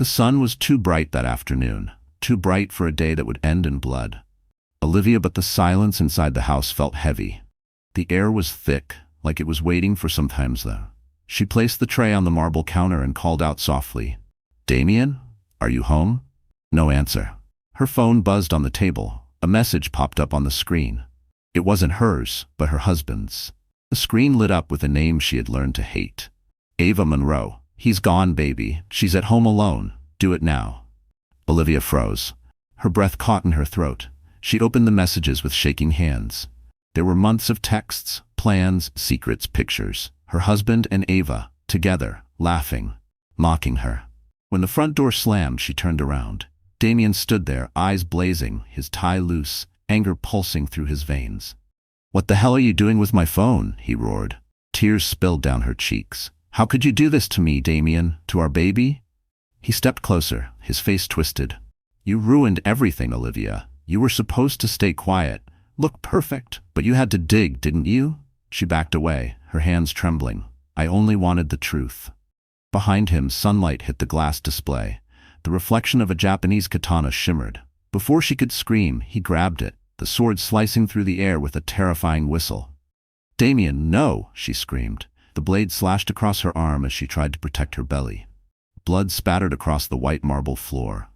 The sun was too bright that afternoon, too bright for a day that would end in blood. Olivia, but the silence inside the house felt heavy. The air was thick, like it was waiting for some time though. She placed the tray on the marble counter and called out softly, "Damian, are you home?" No answer. Her phone buzzed on the table. A message popped up on the screen. It wasn't hers, but her husband's. The screen lit up with a name she had learned to hate. Ava Monroe. "He's gone, baby. She's at home alone. Do it now." Olivia froze. Her breath caught in her throat. She opened the messages with shaking hands. There were months of texts, plans, secrets, pictures. Her husband and Ava, together, laughing, mocking her. When the front door slammed, she turned around. Damian stood there, eyes blazing, his tie loose, anger pulsing through his veins. "What the hell are you doing with my phone?" he roared. Tears spilled down her cheeks. "How could you do this to me, Damian? To our baby?" He stepped closer, his face twisted. "You ruined everything, Olivia. You were supposed to stay quiet, look perfect, but you had to dig, didn't you?" She backed away, her hands trembling. "I only wanted the truth." Behind him, sunlight hit the glass display. The reflection of a Japanese katana shimmered. Before she could scream, he grabbed it, the sword slicing through the air with a terrifying whistle. "Damian, no!" she screamed. The blade slashed across her arm as she tried to protect her belly. Blood spattered across the white marble floor.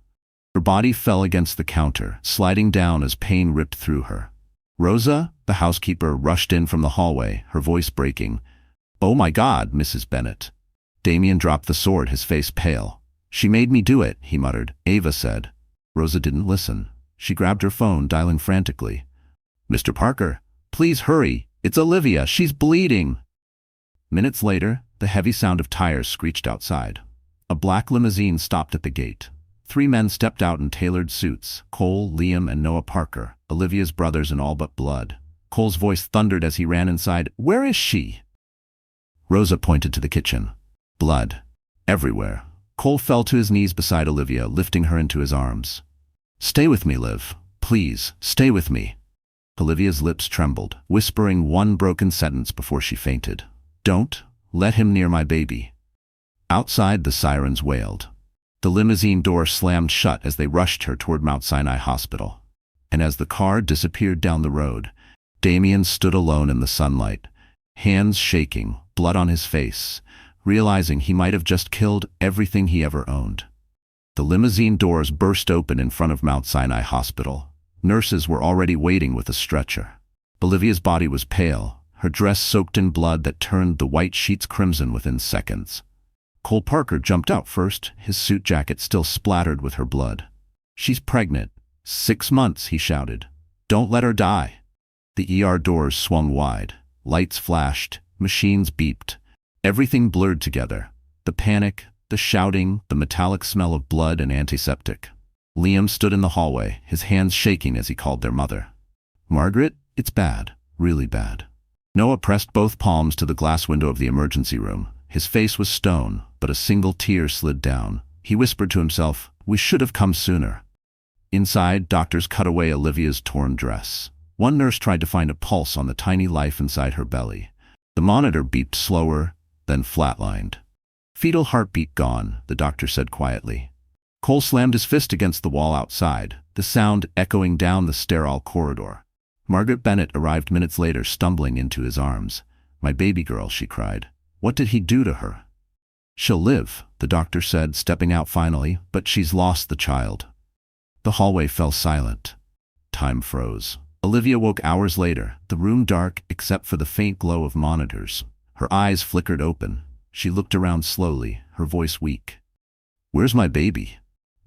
Her body fell against the counter, sliding down as pain ripped through her. Rosa, the housekeeper, rushed in from the hallway, her voice breaking. "Oh my God, Mrs. Bennett." Damian dropped the sword, his face pale. "She made me do it," he muttered. Ava said. Rosa didn't listen. She grabbed her phone, dialing frantically. "Mr. Parker, please hurry. It's Olivia. She's bleeding." Minutes later, the heavy sound of tires screeched outside. A black limousine stopped at the gate. 3 men stepped out in tailored suits, Cole, Liam, and Noah Parker, Olivia's brothers in all but blood. Cole's voice thundered as he ran inside. "Where is she?" Rosa pointed to the kitchen. Blood. Everywhere. Cole fell to his knees beside Olivia, lifting her into his arms. "Stay with me, Liv. Please, stay with me." Olivia's lips trembled, whispering one broken sentence before she fainted. "Don't let him near my baby." Outside, the sirens wailed. The limousine door slammed shut as they rushed her toward Mount Sinai Hospital. And as the car disappeared down the road, Damian stood alone in the sunlight, hands shaking, blood on his face, realizing he might have just killed everything he ever owned. The limousine doors burst open in front of Mount Sinai Hospital. Nurses were already waiting with a stretcher. Olivia's body was pale, her dress soaked in blood that turned the white sheets crimson within seconds. Cole Parker jumped out first, his suit jacket still splattered with her blood. "She's pregnant. 6 months," he shouted. "Don't let her die." The ER doors swung wide. Lights flashed. Machines beeped. Everything blurred together. The panic, the shouting, the metallic smell of blood and antiseptic. Liam stood in the hallway, his hands shaking as he called their mother. "Margaret, it's bad. Really bad." Noah pressed both palms to the glass window of the emergency room. His face was stone, but a single tear slid down. He whispered to himself, "We should have come sooner." Inside, doctors cut away Olivia's torn dress. One nurse tried to find a pulse on the tiny life inside her belly. The monitor beeped slower, then flatlined. "Fetal heartbeat gone," the doctor said quietly. Cole slammed his fist against the wall outside, the sound echoing down the sterile corridor. Margaret Bennett arrived minutes later, stumbling into his arms. "My baby girl," she cried. "What did he do to her?" "She'll live," the doctor said, stepping out finally, "but she's lost the child." The hallway fell silent. Time froze. Olivia woke hours later, the room dark except for the faint glow of monitors. Her eyes flickered open. She looked around slowly, her voice weak. "Where's my baby?"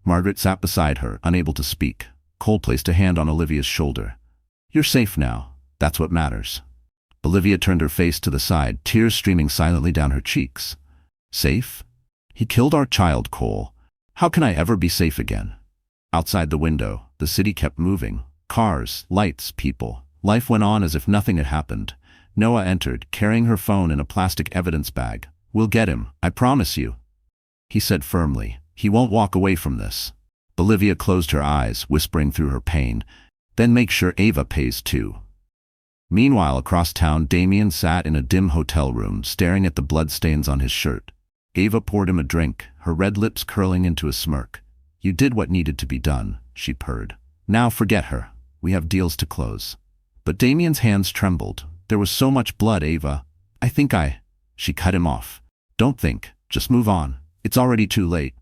Margaret sat beside her, unable to speak. Cole placed a hand on Olivia's shoulder. "You're safe now. That's what matters." Olivia turned her face to the side, tears streaming silently down her cheeks. "Safe? He killed our child, Cole. How can I ever be safe again?" Outside the window, the city kept moving. Cars, lights, people. Life went on as if nothing had happened. Noah entered, carrying her phone in a plastic evidence bag. "We'll get him, I promise you," he said firmly. "He won't walk away from this." Olivia closed her eyes, whispering through her pain, "Then make sure Ava pays too." Meanwhile, across town, Damian sat in a dim hotel room, staring at the bloodstains on his shirt. Ava poured him a drink, her red lips curling into a smirk. You did what needed to be done, she purred. Now forget her. We have deals to close. But Damian's hands trembled. There was so much blood, Ava. She cut him off. Don't think. Just move on. It's already too late.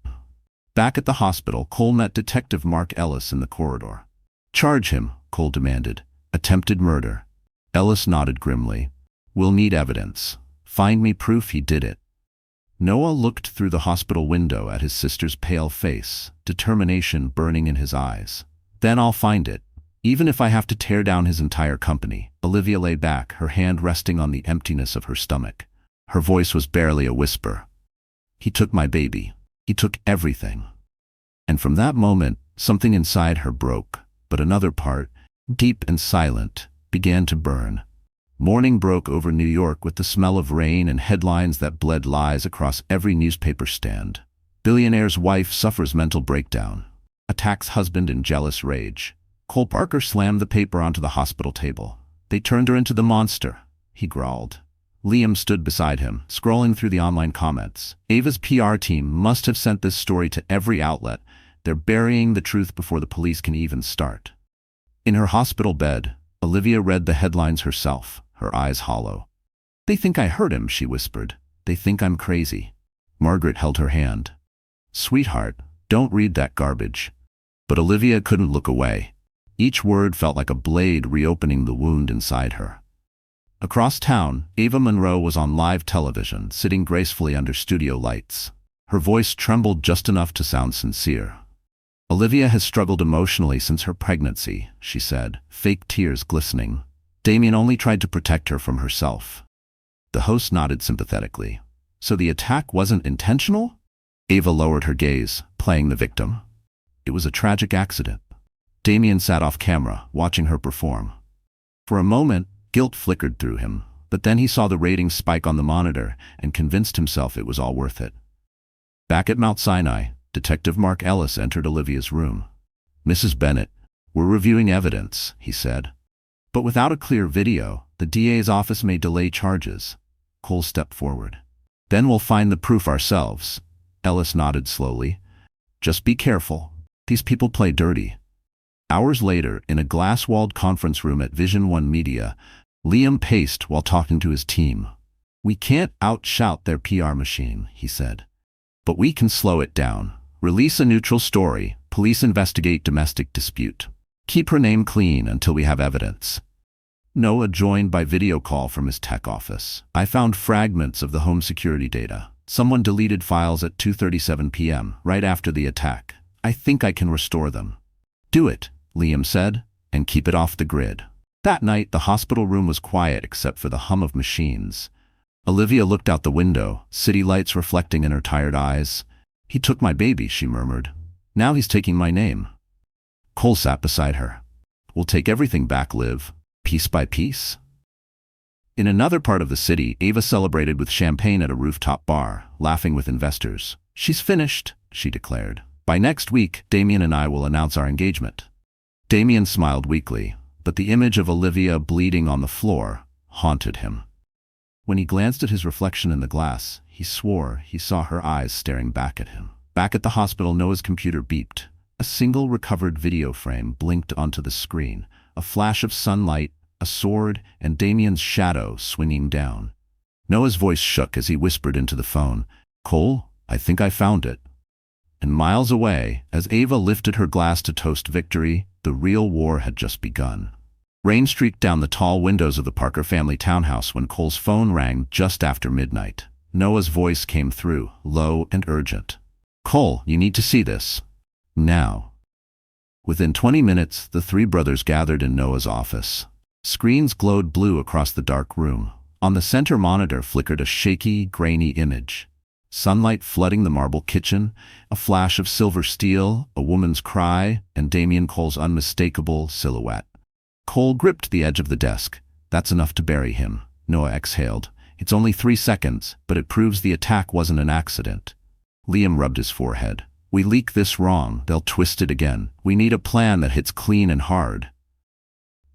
Back at the hospital, Cole met Detective Mark Ellis in the corridor. Charge him, Cole demanded. Attempted murder. Ellis nodded grimly. We'll need evidence. Find me proof he did it. Noah looked through the hospital window at his sister's pale face, determination burning in his eyes. Then I'll find it. Even if I have to tear down his entire company. Olivia lay back, her hand resting on the emptiness of her stomach. Her voice was barely a whisper. He took my baby. He took everything. And from that moment, something inside her broke, but another part, deep and silent, began to burn. Morning broke over New York with the smell of rain and headlines that bled lies across every newspaper stand. Billionaire's wife suffers mental breakdown. Attacks husband in jealous rage. Cole Parker slammed the paper onto the hospital table. They turned her into the monster, he growled. Liam stood beside him, scrolling through the online comments. Ava's PR team must have sent this story to every outlet. They're burying the truth before the police can even start. In her hospital bed, Olivia read the headlines herself, her eyes hollow. They think I hurt him, she whispered. They think I'm crazy. Margaret held her hand. Sweetheart, don't read that garbage. But Olivia couldn't look away. Each word felt like a blade reopening the wound inside her. Across town, Ava Monroe was on live television, sitting gracefully under studio lights. Her voice trembled just enough to sound sincere. Olivia has struggled emotionally since her pregnancy, she said, fake tears glistening. Damian only tried to protect her from herself. The host nodded sympathetically. So the attack wasn't intentional? Ava lowered her gaze, playing the victim. It was a tragic accident. Damian sat off camera, watching her perform. For a moment, guilt flickered through him, but then he saw the ratings spike on the monitor and convinced himself it was all worth it. Back at Mount Sinai, Detective Mark Ellis entered Olivia's room. Mrs. Bennett, we're reviewing evidence, he said. But without a clear video, the DA's office may delay charges. Cole stepped forward. Then we'll find the proof ourselves. Ellis nodded slowly. Just be careful. These people play dirty. Hours later, in a glass-walled conference room at Vision One Media, Liam paced while talking to his team. We can't outshout their PR machine, he said. But we can slow it down. Release a neutral story. Police investigate domestic dispute. Keep her name clean until we have evidence. Noah joined by video call from his tech office. I found fragments of the home security data. Someone deleted files at 2:37 p.m., right after the attack. I think I can restore them. Do it, Liam said, and keep it off the grid. That night, the hospital room was quiet except for the hum of machines. Olivia looked out the window, city lights reflecting in her tired eyes. He took my baby, she murmured. Now he's taking my name. Cole sat beside her. We'll take everything back, Liv, piece by piece. In another part of the city, Ava celebrated with champagne at a rooftop bar, laughing with investors. She's finished, she declared. By next week, Damian and I will announce our engagement. Damian smiled weakly, but the image of Olivia bleeding on the floor haunted him. When he glanced at his reflection in the glass, he swore he saw her eyes staring back at him. Back at the hospital, Noah's computer beeped. A single recovered video frame blinked onto the screen, a flash of sunlight, a sword, and Damian's shadow swinging down. Noah's voice shook as he whispered into the phone, Cole, I think I found it. And miles away, as Ava lifted her glass to toast victory, the real war had just begun. Rain streaked down the tall windows of the Parker family townhouse when Cole's phone rang just after midnight. Noah's voice came through, low and urgent. Cole, you need to see this. Now. Within 20 minutes, the three brothers gathered in Noah's office. Screens glowed blue across the dark room. On the center monitor flickered a shaky, grainy image. Sunlight flooding the marble kitchen, a flash of silver steel, a woman's cry, and Damian Cole's unmistakable silhouette. Cole gripped the edge of the desk. That's enough to bury him. Noah exhaled. It's only 3 seconds, but it proves the attack wasn't an accident. Liam rubbed his forehead. We leak this wrong, they'll twist it again. We need a plan that hits clean and hard.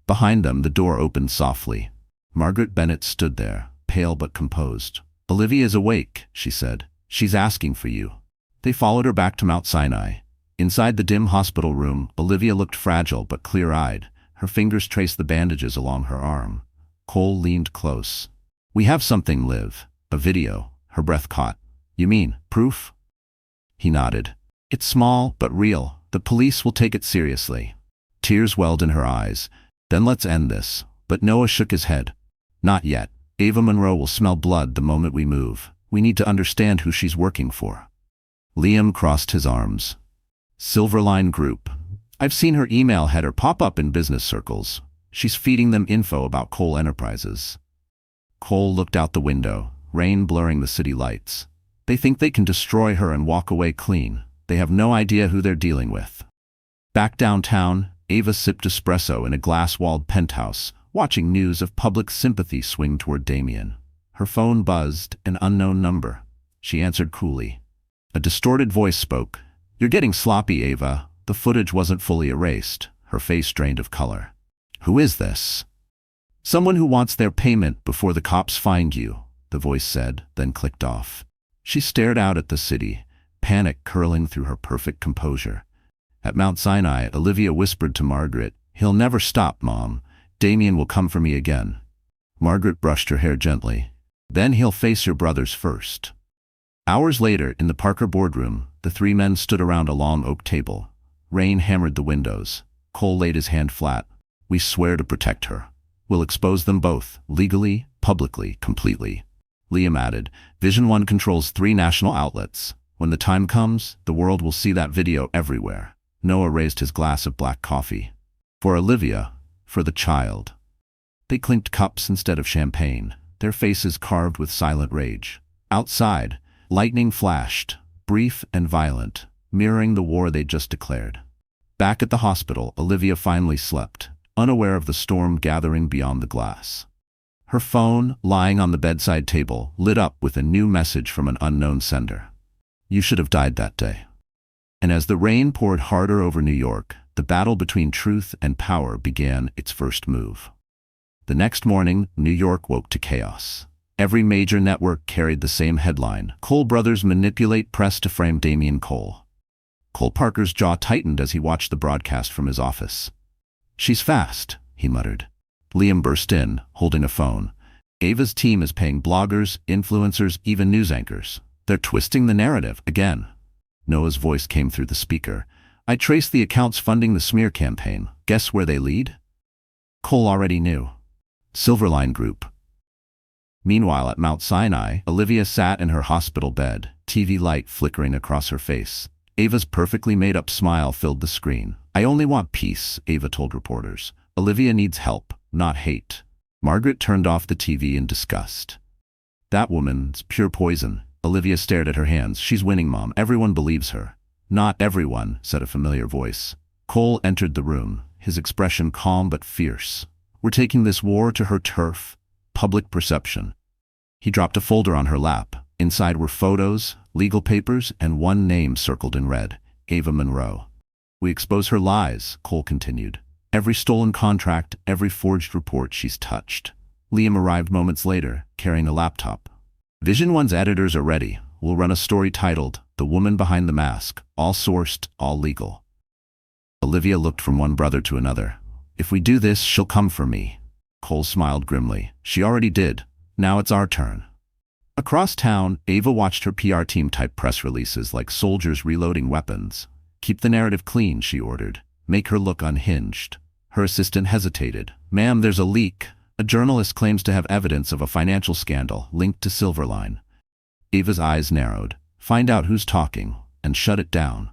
Behind them, the door opened softly. Margaret Bennett stood there, pale but composed. Olivia is awake, she said. She's asking for you." They followed her back to Mount Sinai. Inside the dim hospital room, Olivia looked fragile but clear-eyed. Her fingers traced the bandages along her arm. Cole leaned close. "We have something, Liv. A video." Her breath caught. "You mean, proof?" He nodded. "It's small, but real. The police will take it seriously." Tears welled in her eyes. "Then let's end this." But Noah shook his head. "Not yet. Ava Monroe will smell blood the moment we move. We need to understand who she's working for." Liam crossed his arms. "Silverline Group. I've seen her email header pop up in business circles. She's feeding them info about Cole Enterprises." Cole looked out the window, rain blurring the city lights. "They think they can destroy her and walk away clean. They have no idea who they're dealing with." Back downtown, Ava sipped espresso in a glass-walled penthouse, watching news of public sympathy swing toward Damian. Her phone buzzed, an unknown number. She answered coolly. A distorted voice spoke. "You're getting sloppy, Ava." The footage wasn't fully erased, her face drained of color. "Who is this?" "Someone who wants their payment before the cops find you," the voice said, then clicked off. She stared out at the city, panic curling through her perfect composure. At Mount Sinai, Olivia whispered to Margaret, "He'll never stop, Mom. Damian will come for me again." Margaret brushed her hair gently. "Then he'll face your brothers first." Hours later, in the Parker boardroom, the three men stood around a long oak table. Rain hammered the windows. Cole laid his hand flat. "We swear to protect her. We'll expose them both, legally, publicly, completely." Liam added, "Vision One controls 3 national outlets. When the time comes, the world will see that video everywhere." Noah raised his glass of black coffee. "For Olivia, for the child." They clinked cups instead of champagne, their faces carved with silent rage. Outside, lightning flashed, brief and violent, mirroring the war they'd just declared. Back at the hospital, Olivia finally slept, unaware of the storm gathering beyond the glass. Her phone, lying on the bedside table, lit up with a new message from an unknown sender. "You should have died that day." And as the rain poured harder over New York, the battle between truth and power began its first move. The next morning, New York woke to chaos. Every major network carried the same headline: Cole brothers manipulate press to frame Damian Cole. Cole Parker's jaw tightened as he watched the broadcast from his office. "She's fast," he muttered. Liam burst in, holding a phone. "Ava's team is paying bloggers, influencers, even news anchors. They're twisting the narrative again." Noah's voice came through the speaker. "I traced the accounts funding the smear campaign. Guess where they lead?" Cole already knew. Silverline Group. Meanwhile, at Mount Sinai, Olivia sat in her hospital bed, TV light flickering across her face. Ava's perfectly made-up smile filled the screen. "I only want peace," Ava told reporters. "Olivia needs help, not hate." Margaret turned off the TV in disgust. "That woman's pure poison." Olivia stared at her hands. "She's winning, Mom. Everyone believes her." "Not everyone," said a familiar voice. Cole entered the room, his expression calm but fierce. "We're taking this war to her turf, public perception." He dropped a folder on her lap. Inside were photos, legal papers, and one name circled in red: Ava Monroe. "We expose her lies," Cole continued. "Every stolen contract, every forged report she's touched." Liam arrived moments later, carrying a laptop. "Vision One's editors are ready. We'll run a story titled, 'The Woman Behind the Mask,' all sourced, all legal." Olivia looked from one brother to another. "If we do this, she'll come for me." Cole smiled grimly. "She already did. Now it's our turn." Across town, Ava watched her PR team type press releases like soldiers reloading weapons. "Keep the narrative clean," she ordered. "Make her look unhinged." Her assistant hesitated. "Ma'am, there's a leak. A journalist claims to have evidence of a financial scandal linked to Silverline." Ava's eyes narrowed. "Find out who's talking, and shut it down."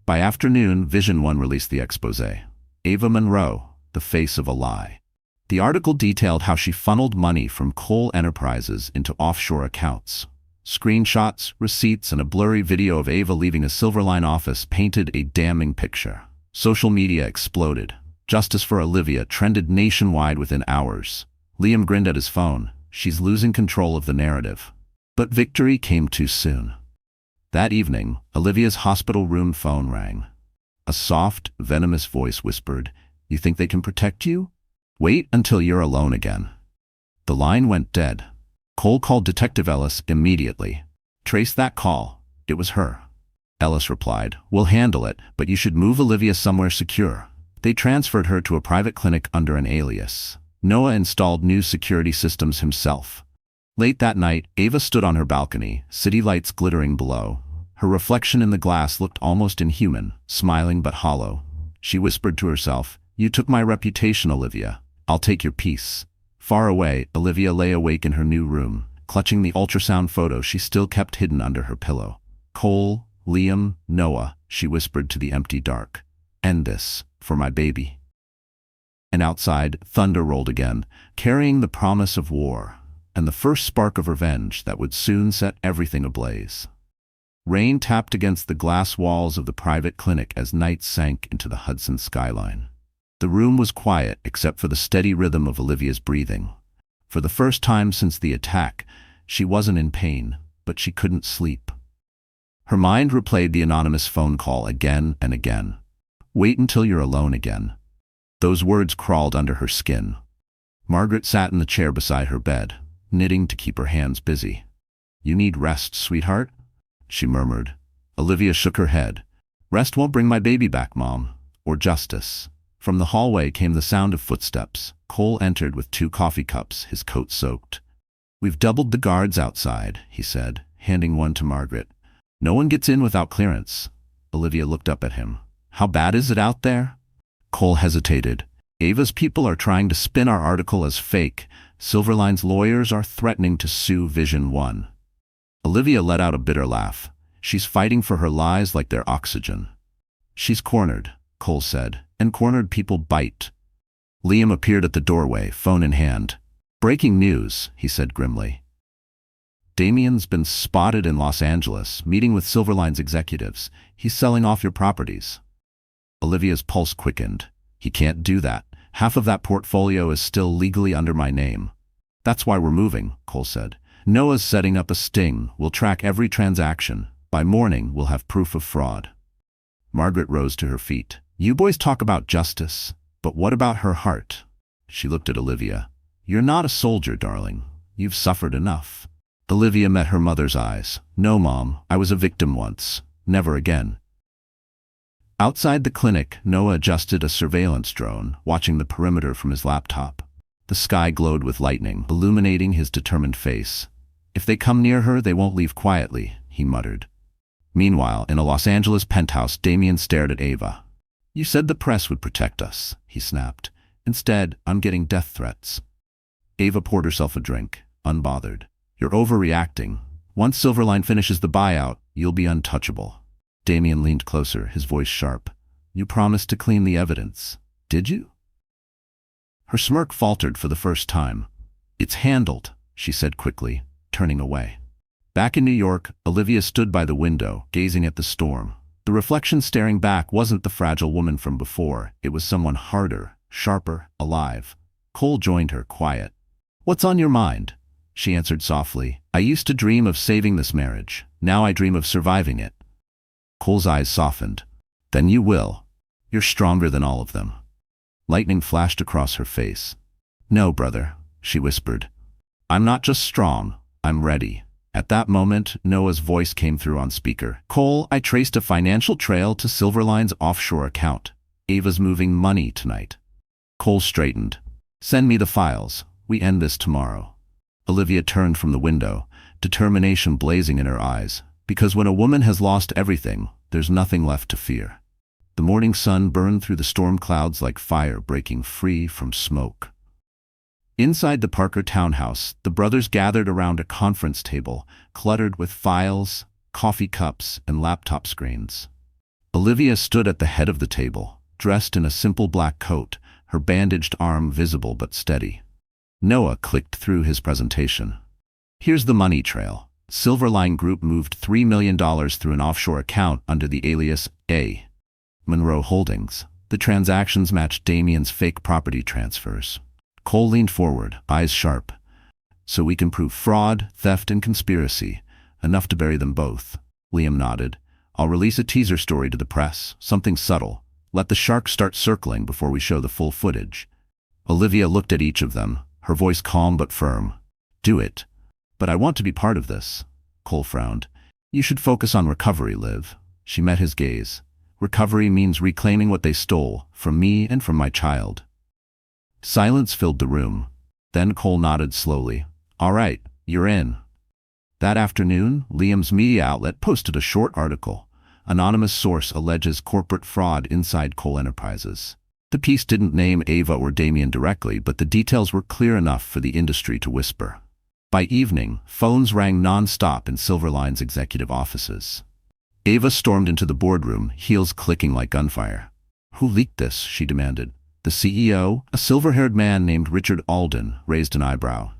By afternoon, Vision One released the exposé. Ava Monroe, the face of a lie. The article detailed how she funneled money from Cole Enterprises into offshore accounts. Screenshots, receipts, and a blurry video of Ava leaving a Silverline office painted a damning picture. Social media exploded. Justice for Olivia trended nationwide within hours. Liam grinned at his phone. She's losing control of the narrative. But victory came too soon. That evening, Olivia's hospital room phone rang. A soft, venomous voice whispered, "You think they can protect you? Wait until you're alone again." The line went dead. Cole called Detective Ellis immediately. Trace that call. It was her. Ellis replied, We'll handle it, but you should move Olivia somewhere secure. They transferred her to a private clinic under an alias. Noah installed new security systems himself. Late that night, Ava stood on her balcony, city lights glittering below. Her reflection in the glass looked almost inhuman, smiling but hollow. She whispered to herself, You took my reputation, Olivia. I'll take your peace. Far away, Olivia lay awake in her new room, clutching the ultrasound photo she still kept hidden under her pillow. Cole, Liam, Noah, she whispered to the empty dark. End this, for my baby. And outside, thunder rolled again, carrying the promise of war, and the first spark of revenge that would soon set everything ablaze. Rain tapped against the glass walls of the private clinic as night sank into the Hudson skyline. The room was quiet except for the steady rhythm of Olivia's breathing. For the first time since the attack, she wasn't in pain, but she couldn't sleep. Her mind replayed the anonymous phone call again and again. Wait until you're alone again. Those words crawled under her skin. Margaret sat in the chair beside her bed, knitting to keep her hands busy. You need rest, sweetheart? She murmured. Olivia shook her head. Rest won't bring my baby back, Mom. Or justice. From the hallway came the sound of footsteps. Cole entered with 2 coffee cups, his coat soaked. We've doubled the guards outside, he said, handing one to Margaret. No one gets in without clearance. Olivia looked up at him. How bad is it out there? Cole hesitated. Ava's people are trying to spin our article as fake. Silverline's lawyers are threatening to sue Vision One. Olivia let out a bitter laugh. She's fighting for her lies like they're oxygen. She's cornered, Cole said, and cornered people bite. Liam appeared at the doorway, phone in hand. Breaking news, he said grimly. Damian's been spotted in Los Angeles, meeting with Silverline's executives. He's selling off your properties. Olivia's pulse quickened. He can't do that. Half of that portfolio is still legally under my name. That's why we're moving, Cole said. Noah's setting up a sting. We'll track every transaction. By morning, we'll have proof of fraud. Margaret rose to her feet. You boys talk about justice, but what about her heart? She looked at Olivia. You're not a soldier, darling. You've suffered enough. Olivia met her mother's eyes. No, Mom, I was a victim once. Never again. Outside the clinic, Noah adjusted a surveillance drone, watching the perimeter from his laptop. The sky glowed with lightning, illuminating his determined face. If they come near her, they won't leave quietly, he muttered. Meanwhile, in a Los Angeles penthouse, Damian stared at Ava. You said the press would protect us, he snapped. Instead, I'm getting death threats. Ava poured herself a drink, unbothered. You're overreacting. Once Silverline finishes the buyout, you'll be untouchable. Damian leaned closer, his voice sharp. You promised to clean the evidence. Did you? Her smirk faltered for the first time. It's handled, she said quickly, turning away. Back in New York, Olivia stood by the window, gazing at the storm. The reflection staring back wasn't the fragile woman from before. It was someone harder, sharper, alive. Cole joined her, quiet. What's on your mind? She answered softly. I used to dream of saving this marriage. Now I dream of surviving it. Cole's eyes softened. Then you will. You're stronger than all of them. Lightning flashed across her face. No, brother, she whispered. I'm not just strong, I'm ready. At that moment, Noah's voice came through on speaker. Cole, I traced a financial trail to Silverline's offshore account. Ava's moving money tonight. Cole straightened. Send me the files. We end this tomorrow. Olivia turned from the window, determination blazing in her eyes. Because when a woman has lost everything, there's nothing left to fear. The morning sun burned through the storm clouds like fire breaking free from smoke. Inside the Parker townhouse, the brothers gathered around a conference table, cluttered with files, coffee cups, and laptop screens. Olivia stood at the head of the table, dressed in a simple black coat, her bandaged arm visible but steady. Noah clicked through his presentation. Here's the money trail. Silverline Group moved $3 million through an offshore account under the alias A. Monroe Holdings. The transactions matched Damian's fake property transfers. Cole leaned forward, eyes sharp. So we can prove fraud, theft, and conspiracy. Enough to bury them both. Liam nodded. I'll release a teaser story to the press, something subtle. Let the sharks start circling before we show the full footage. Olivia looked at each of them, her voice calm but firm. Do it. But I want to be part of this. Cole frowned. You should focus on recovery, Liv. She met his gaze. Recovery means reclaiming what they stole, from me and from my child. Silence filled the room. Then Cole nodded slowly. All right, you're in. That afternoon, Liam's media outlet posted a short article. Anonymous source alleges corporate fraud inside Cole Enterprises. The piece didn't name Ava or Damian directly, but the details were clear enough for the industry to whisper. By evening, phones rang non-stop in Silverline's executive offices. Ava stormed into the boardroom, heels clicking like gunfire. Who leaked this? She demanded. The CEO, a silver-haired man named Richard Alden, raised an eyebrow.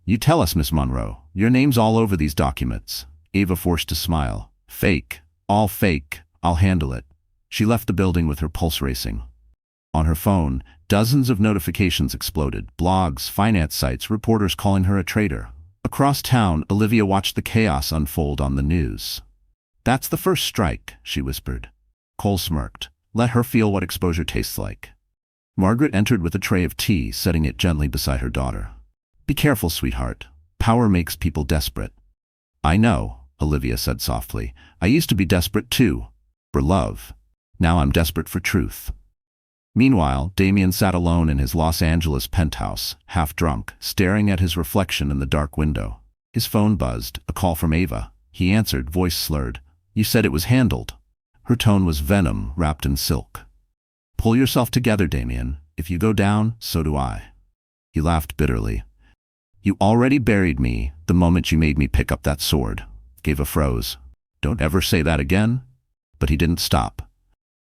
You tell us, Miss Monroe. Your name's all over these documents. Ava forced a smile. Fake. All fake. I'll handle it. She left the building with her pulse racing. On her phone, dozens of notifications exploded. Blogs, finance sites, reporters calling her a traitor. Across town, Olivia watched the chaos unfold on the news. That's the first strike, she whispered. Cole smirked. Let her feel what exposure tastes like. Margaret entered with a tray of tea, setting it gently beside her daughter. Be careful, sweetheart. Power makes people desperate. I know, Olivia said softly. I used to be desperate too. For love. Now I'm desperate for truth. Meanwhile, Damian sat alone in his Los Angeles penthouse, half drunk, staring at his reflection in the dark window. His phone buzzed, a call from Ava. He answered, voice slurred. You said it was handled. Her tone was venom wrapped in silk. Pull yourself together, Damian. If you go down, so do I. He laughed bitterly. You already buried me the moment you made me pick up that sword. Ava froze. Don't ever say that again. But he didn't stop.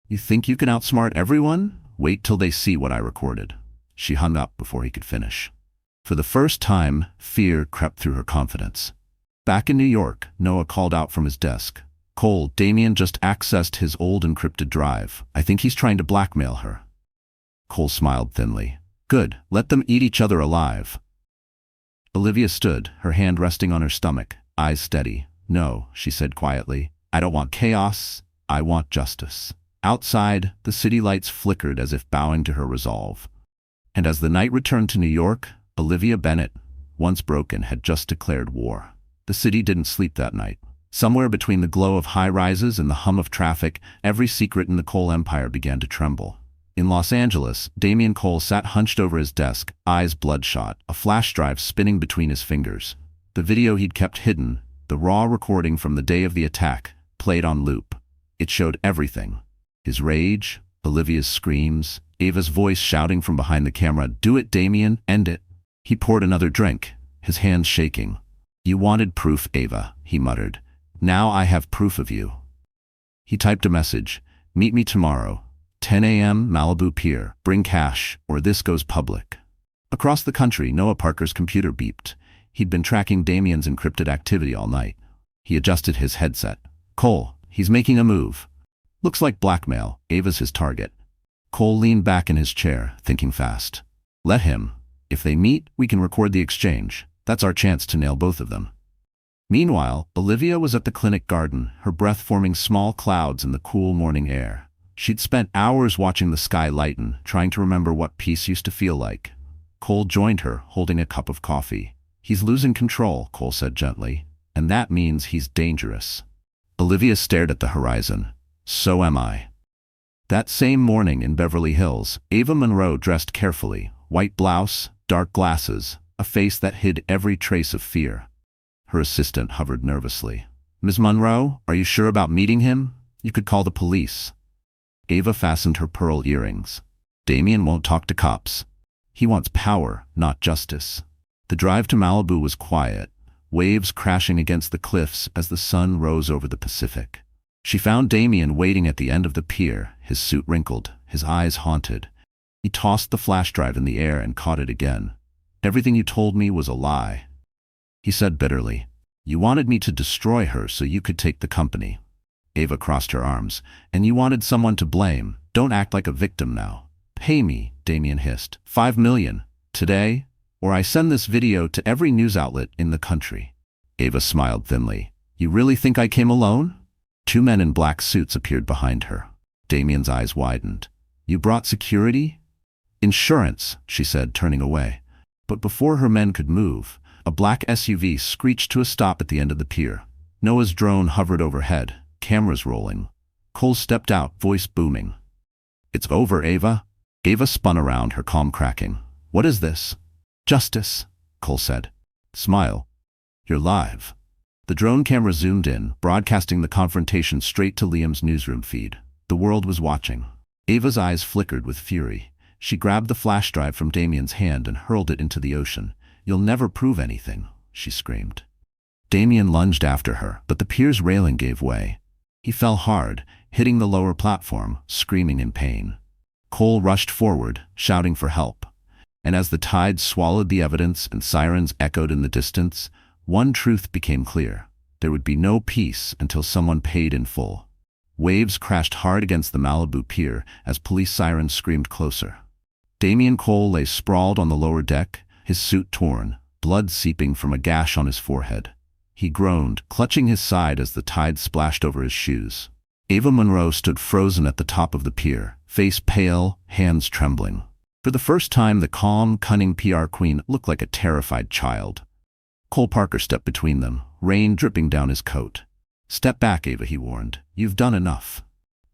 You think you can outsmart everyone? Wait till they see what I recorded. She hung up before he could finish. For the first time, fear crept through her confidence. Back in New York, Noah called out from his desk. Cole, Damian just accessed his old encrypted drive. I think he's trying to blackmail her. Cole smiled thinly. Good, let them eat each other alive. Olivia stood, her hand resting on her stomach, eyes steady. No, she said quietly. I don't want chaos. I want justice. Outside, the city lights flickered as if bowing to her resolve. And as the night returned to New York, Olivia Bennett, once broken, had just declared war. The city didn't sleep that night. Somewhere between the glow of high-rises and the hum of traffic, every secret in the Cole empire began to tremble. In Los Angeles, Damian Cole sat hunched over his desk, eyes bloodshot, a flash drive spinning between his fingers. The video he'd kept hidden, the raw recording from the day of the attack, played on loop. It showed everything. His rage, Olivia's screams, Ava's voice shouting from behind the camera, Do it, Damian, end it. He poured another drink, his hands shaking. You wanted proof, Ava, he muttered. Now I have proof of you. He typed a message. Meet me tomorrow. 10 a.m. Malibu Pier. Bring cash, or this goes public. Across the country, Noah Parker's computer beeped. He'd been tracking Damian's encrypted activity all night. He adjusted his headset. Cole, he's making a move. Looks like blackmail. Ava's his target. Cole leaned back in his chair, thinking fast. Let him. If they meet, we can record the exchange. That's our chance to nail both of them. Meanwhile, Olivia was at the clinic garden, her breath forming small clouds in the cool morning air. She'd spent hours watching the sky lighten, trying to remember what peace used to feel like. Cole joined her, holding a cup of coffee. He's losing control, Cole said gently, and that means he's dangerous. Olivia stared at the horizon. So am I. That same morning in Beverly Hills, Ava Monroe dressed carefully, white blouse, dark glasses, a face that hid every trace of fear. Her assistant hovered nervously. Ms. Monroe, are you sure about meeting him? You could call the police. Ava fastened her pearl earrings. Damian won't talk to cops. He wants power, not justice. The drive to Malibu was quiet, waves crashing against the cliffs as the sun rose over the Pacific. She found Damian waiting at the end of the pier, his suit wrinkled, his eyes haunted. He tossed the flash drive in the air and caught it again. Everything you told me was a lie. He said bitterly, You wanted me to destroy her so you could take the company. Ava crossed her arms. And you wanted someone to blame. Don't act like a victim now. Pay me, Damian hissed. $5 million. Today, or I send this video to every news outlet in the country. Ava smiled thinly. You really think I came alone? Two men in black suits appeared behind her. Damian's eyes widened. You brought security? Insurance, she said, turning away. But before her men could move, a black SUV screeched to a stop at the end of the pier. Noah's drone hovered overhead, cameras rolling. Cole stepped out, voice booming. "It's over, Ava." Ava spun around, her calm cracking. "What is this?" "Justice," Cole said. "Smile. You're live." The drone camera zoomed in, broadcasting the confrontation straight to Liam's newsroom feed. The world was watching. Ava's eyes flickered with fury. She grabbed the flash drive from Damian's hand and hurled it into the ocean. "You'll never prove anything," she screamed. Damian lunged after her, but the pier's railing gave way. He fell hard, hitting the lower platform, screaming in pain. Cole rushed forward, shouting for help. And as the tide swallowed the evidence and sirens echoed in the distance, one truth became clear. There would be no peace until someone paid in full. Waves crashed hard against the Malibu pier as police sirens screamed closer. Damian Cole lay sprawled on the lower deck, his suit torn, blood seeping from a gash on his forehead. He groaned, clutching his side as the tide splashed over his shoes. Ava Monroe stood frozen at the top of the pier, face pale, hands trembling. For the first time, the calm, cunning PR queen looked like a terrified child. Cole Parker stepped between them, rain dripping down his coat. "Step back, Ava," he warned. "You've done enough."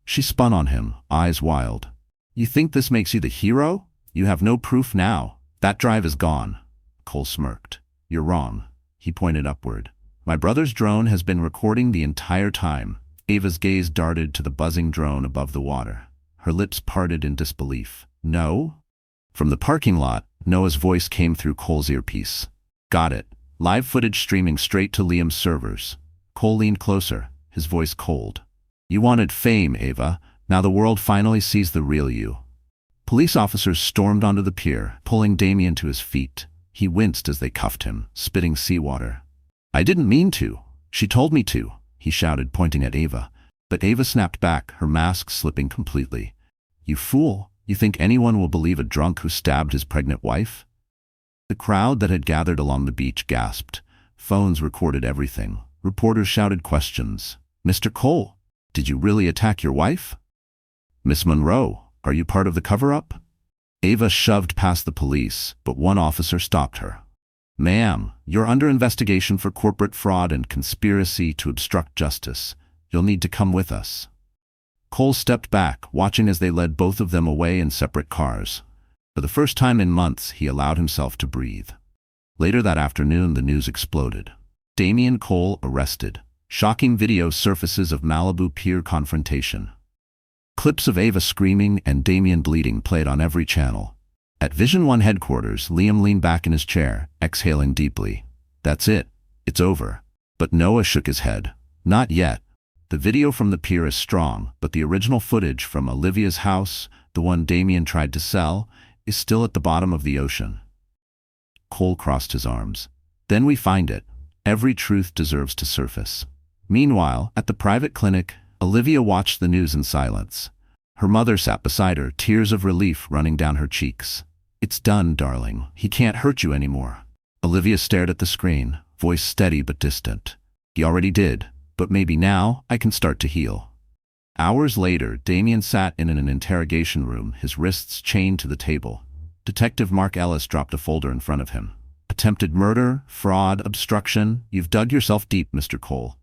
She spun on him, eyes wild. "You think this makes you the hero? You have no proof now. That drive is gone." Cole smirked. "You're wrong." He pointed upward. "My brother's drone has been recording the entire time." Ava's gaze darted to the buzzing drone above the water. Her lips parted in disbelief. "No?" From the parking lot, Noah's voice came through Cole's earpiece. "Got it. Live footage streaming straight to Liam's servers." Cole leaned closer, his voice cold. "You wanted fame, Ava. Now the world finally sees the real you." Police officers stormed onto the pier, pulling Damian to his feet. He winced as they cuffed him, spitting seawater. "I didn't mean to. She told me to," he shouted, pointing at Ava. But Ava snapped back, her mask slipping completely. "You fool. You think anyone will believe a drunk who stabbed his pregnant wife?" The crowd that had gathered along the beach gasped. Phones recorded everything. Reporters shouted questions. "Mr. Cole, did you really attack your wife?" "Miss Monroe, are you part of the cover-up?" Ava shoved past the police, but one officer stopped her. "Ma'am, you're under investigation for corporate fraud and conspiracy to obstruct justice. You'll need to come with us." Cole stepped back, watching as they led both of them away in separate cars. For the first time in months, he allowed himself to breathe. Later that afternoon, the news exploded. Damian Cole arrested. Shocking video surfaces of Malibu pier confrontation. Clips of Ava screaming and Damian bleeding played on every channel. At Vision One headquarters, Liam leaned back in his chair, exhaling deeply. "That's it. It's over." But Noah shook his head. "Not yet. The video from the pier is strong, but the original footage from Olivia's house, the one Damian tried to sell, is still at the bottom of the ocean." Cole crossed his arms. "Then we find it. Every truth deserves to surface." Meanwhile, at the private clinic, Olivia watched the news in silence. Her mother sat beside her, tears of relief running down her cheeks. "It's done, darling. He can't hurt you anymore." Olivia stared at the screen, voice steady but distant. "He already did, but maybe now I can start to heal." Hours later, Damian sat in an interrogation room, his wrists chained to the table. Detective Mark Ellis dropped a folder in front of him. "Attempted murder, fraud, obstruction. You've dug yourself deep, Mr. Cole."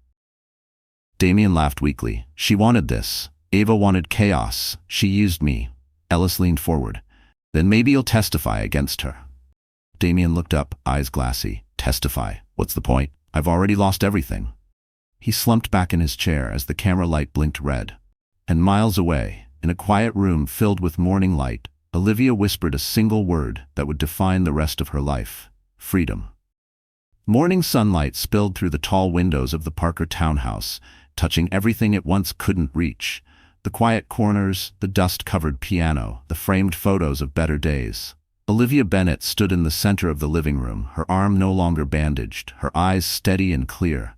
Damian laughed weakly. "She wanted this. Ava wanted chaos. She used me." Ellis leaned forward. "Then maybe you'll testify against her." Damian looked up, eyes glassy. "Testify? What's the point? I've already lost everything." He slumped back in his chair as the camera light blinked red. And miles away, in a quiet room filled with morning light, Olivia whispered a single word that would define the rest of her life. Freedom. Morning sunlight spilled through the tall windows of the Parker townhouse, touching everything it once couldn't reach. The quiet corners, the dust-covered piano, the framed photos of better days. Olivia Bennett stood in the center of the living room, her arm no longer bandaged, her eyes steady and clear.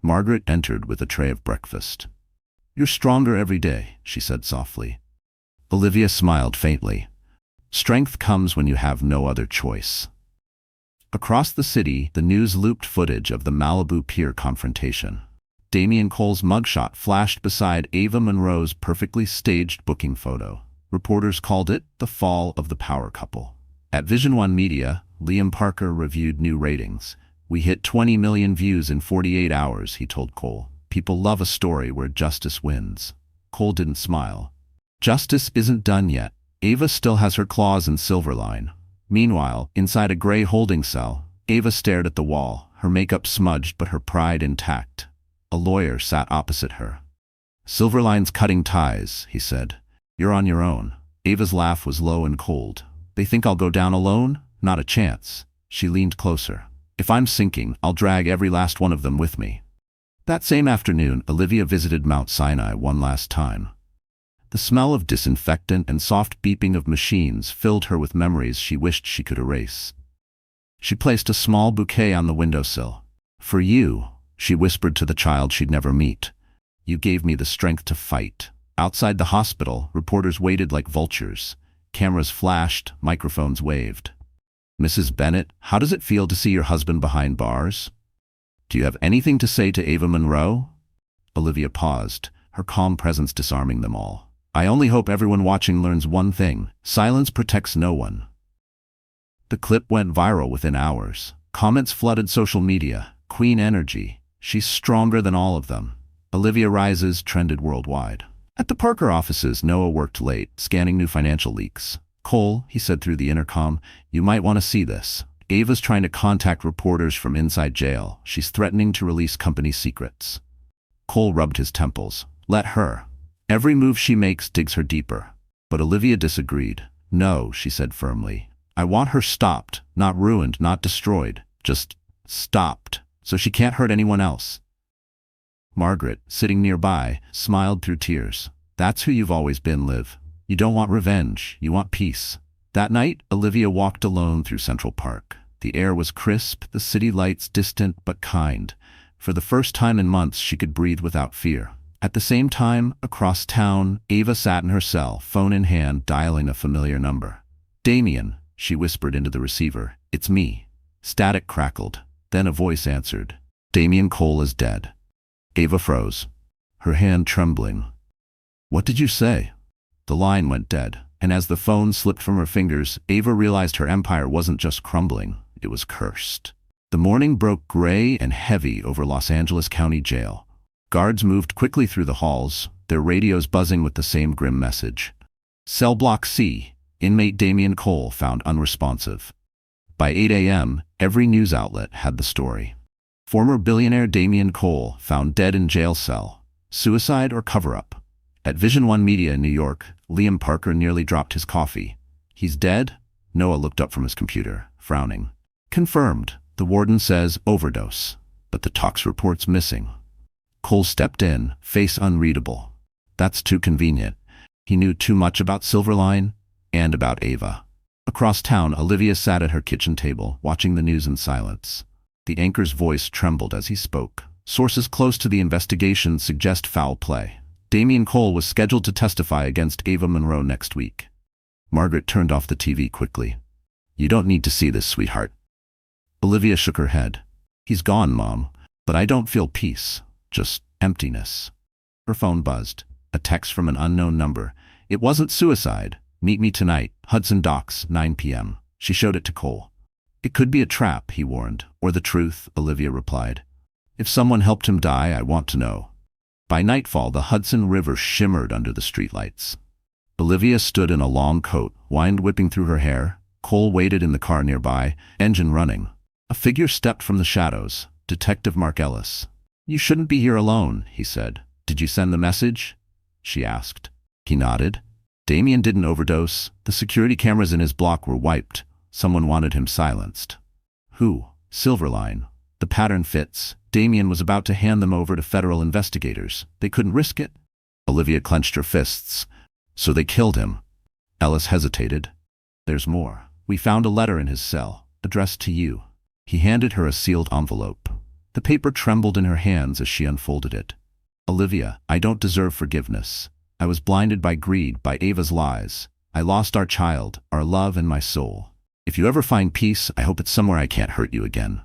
Margaret entered with a tray of breakfast. "You're stronger every day," she said softly. Olivia smiled faintly. "Strength comes when you have no other choice." Across the city, the news looped footage of the Malibu pier confrontation. Damian Cole's mugshot flashed beside Ava Monroe's perfectly staged booking photo. Reporters called it the fall of the power couple. At Vision One Media, Liam Parker reviewed new ratings. We hit 20 million views in 48 hours, he told Cole. People love a story where justice wins. Cole didn't smile. Justice isn't done yet. Ava still has her claws in Silverline. Meanwhile, inside a gray holding cell, Ava stared at the wall, her makeup smudged but her pride intact. A lawyer sat opposite her. Silverline's cutting ties, he said. You're on your own. Ava's laugh was low and cold. They think I'll go down alone? Not a chance. She leaned closer. If I'm sinking, I'll drag every last one of them with me. That same afternoon, Olivia visited Mount Sinai one last time. The smell of disinfectant and soft beeping of machines filled her with memories she wished she could erase. She placed a small bouquet on the windowsill. For you, she whispered to the child she'd never meet. You gave me the strength to fight. Outside the hospital, reporters waited like vultures. Cameras flashed, microphones waved. Mrs. Bennett, how does it feel to see your husband behind bars? Do you have anything to say to Ava Monroe? Olivia paused, her calm presence disarming them all. I only hope everyone watching learns one thing. Silence protects no one. The clip went viral within hours. Comments flooded social media. Queen energy. She's stronger than all of them. Olivia rises trended worldwide. At the Parker offices, Noah worked late, scanning new financial leaks. Cole, he said through the intercom, you might want to see this. Ava's trying to contact reporters from inside jail. She's threatening to release company secrets. Cole rubbed his temples. Let her. Every move she makes digs her deeper. But Olivia disagreed. No, she said firmly. I want her stopped, not ruined, not destroyed. Just stopped, so she can't hurt anyone else. Margaret, sitting nearby, smiled through tears. That's who you've always been, Liv. You don't want revenge, you want peace. That night, Olivia walked alone through Central Park. The air was crisp, the city lights distant but kind. For the first time in months, she could breathe without fear. At the same time, across town, Ava sat in her cell, phone in hand, dialing a familiar number. Damian, she whispered into the receiver. It's me. Static crackled. Then a voice answered. Damian Cole is dead. Ava froze, her hand trembling. What did you say? The line went dead, and as the phone slipped from her fingers, Ava realized her empire wasn't just crumbling, it was cursed. The morning broke gray and heavy over Los Angeles County Jail. Guards moved quickly through the halls, their radios buzzing with the same grim message. Cell Block C, inmate Damian Cole found unresponsive. By 8 a.m., every news outlet had the story. Former billionaire Damian Cole found dead in jail cell. Suicide or cover-up? At Vision One Media in New York, Liam Parker nearly dropped his coffee. He's dead? Noah looked up from his computer, frowning. Confirmed. The warden says overdose, but the tox report's missing. Cole stepped in, face unreadable. That's too convenient. He knew too much about Silverline and about Ava. Across town, Olivia sat at her kitchen table, watching the news in silence. The anchor's voice trembled as he spoke. Sources close to the investigation suggest foul play. Damian Cole was scheduled to testify against Ava Monroe next week. Margaret turned off the TV quickly. You don't need to see this, sweetheart. Olivia shook her head. He's gone, Mom, but I don't feel peace, just emptiness. Her phone buzzed. A text from an unknown number. It wasn't suicide. Meet me tonight, Hudson Docks, 9 p.m. She showed it to Cole. It could be a trap, he warned, or the truth, Olivia replied. If someone helped him die, I want to know. By nightfall, the Hudson River shimmered under the streetlights. Olivia stood in a long coat, wind whipping through her hair. Cole waited in the car nearby, engine running. A figure stepped from the shadows, Detective Mark Ellis. You shouldn't be here alone, he said. Did you send the message? She asked. He nodded. Damian didn't overdose. The security cameras in his block were wiped. Someone wanted him silenced. Who? Silverline. The pattern fits. Damian was about to hand them over to federal investigators. They couldn't risk it. Olivia clenched her fists. So they killed him. Ellis hesitated. There's more. We found a letter in his cell, addressed to you. He handed her a sealed envelope. The paper trembled in her hands as she unfolded it. Olivia, I don't deserve forgiveness. I was blinded by greed, by Ava's lies. I lost our child, our love, and my soul. If you ever find peace, I hope it's somewhere I can't hurt you again.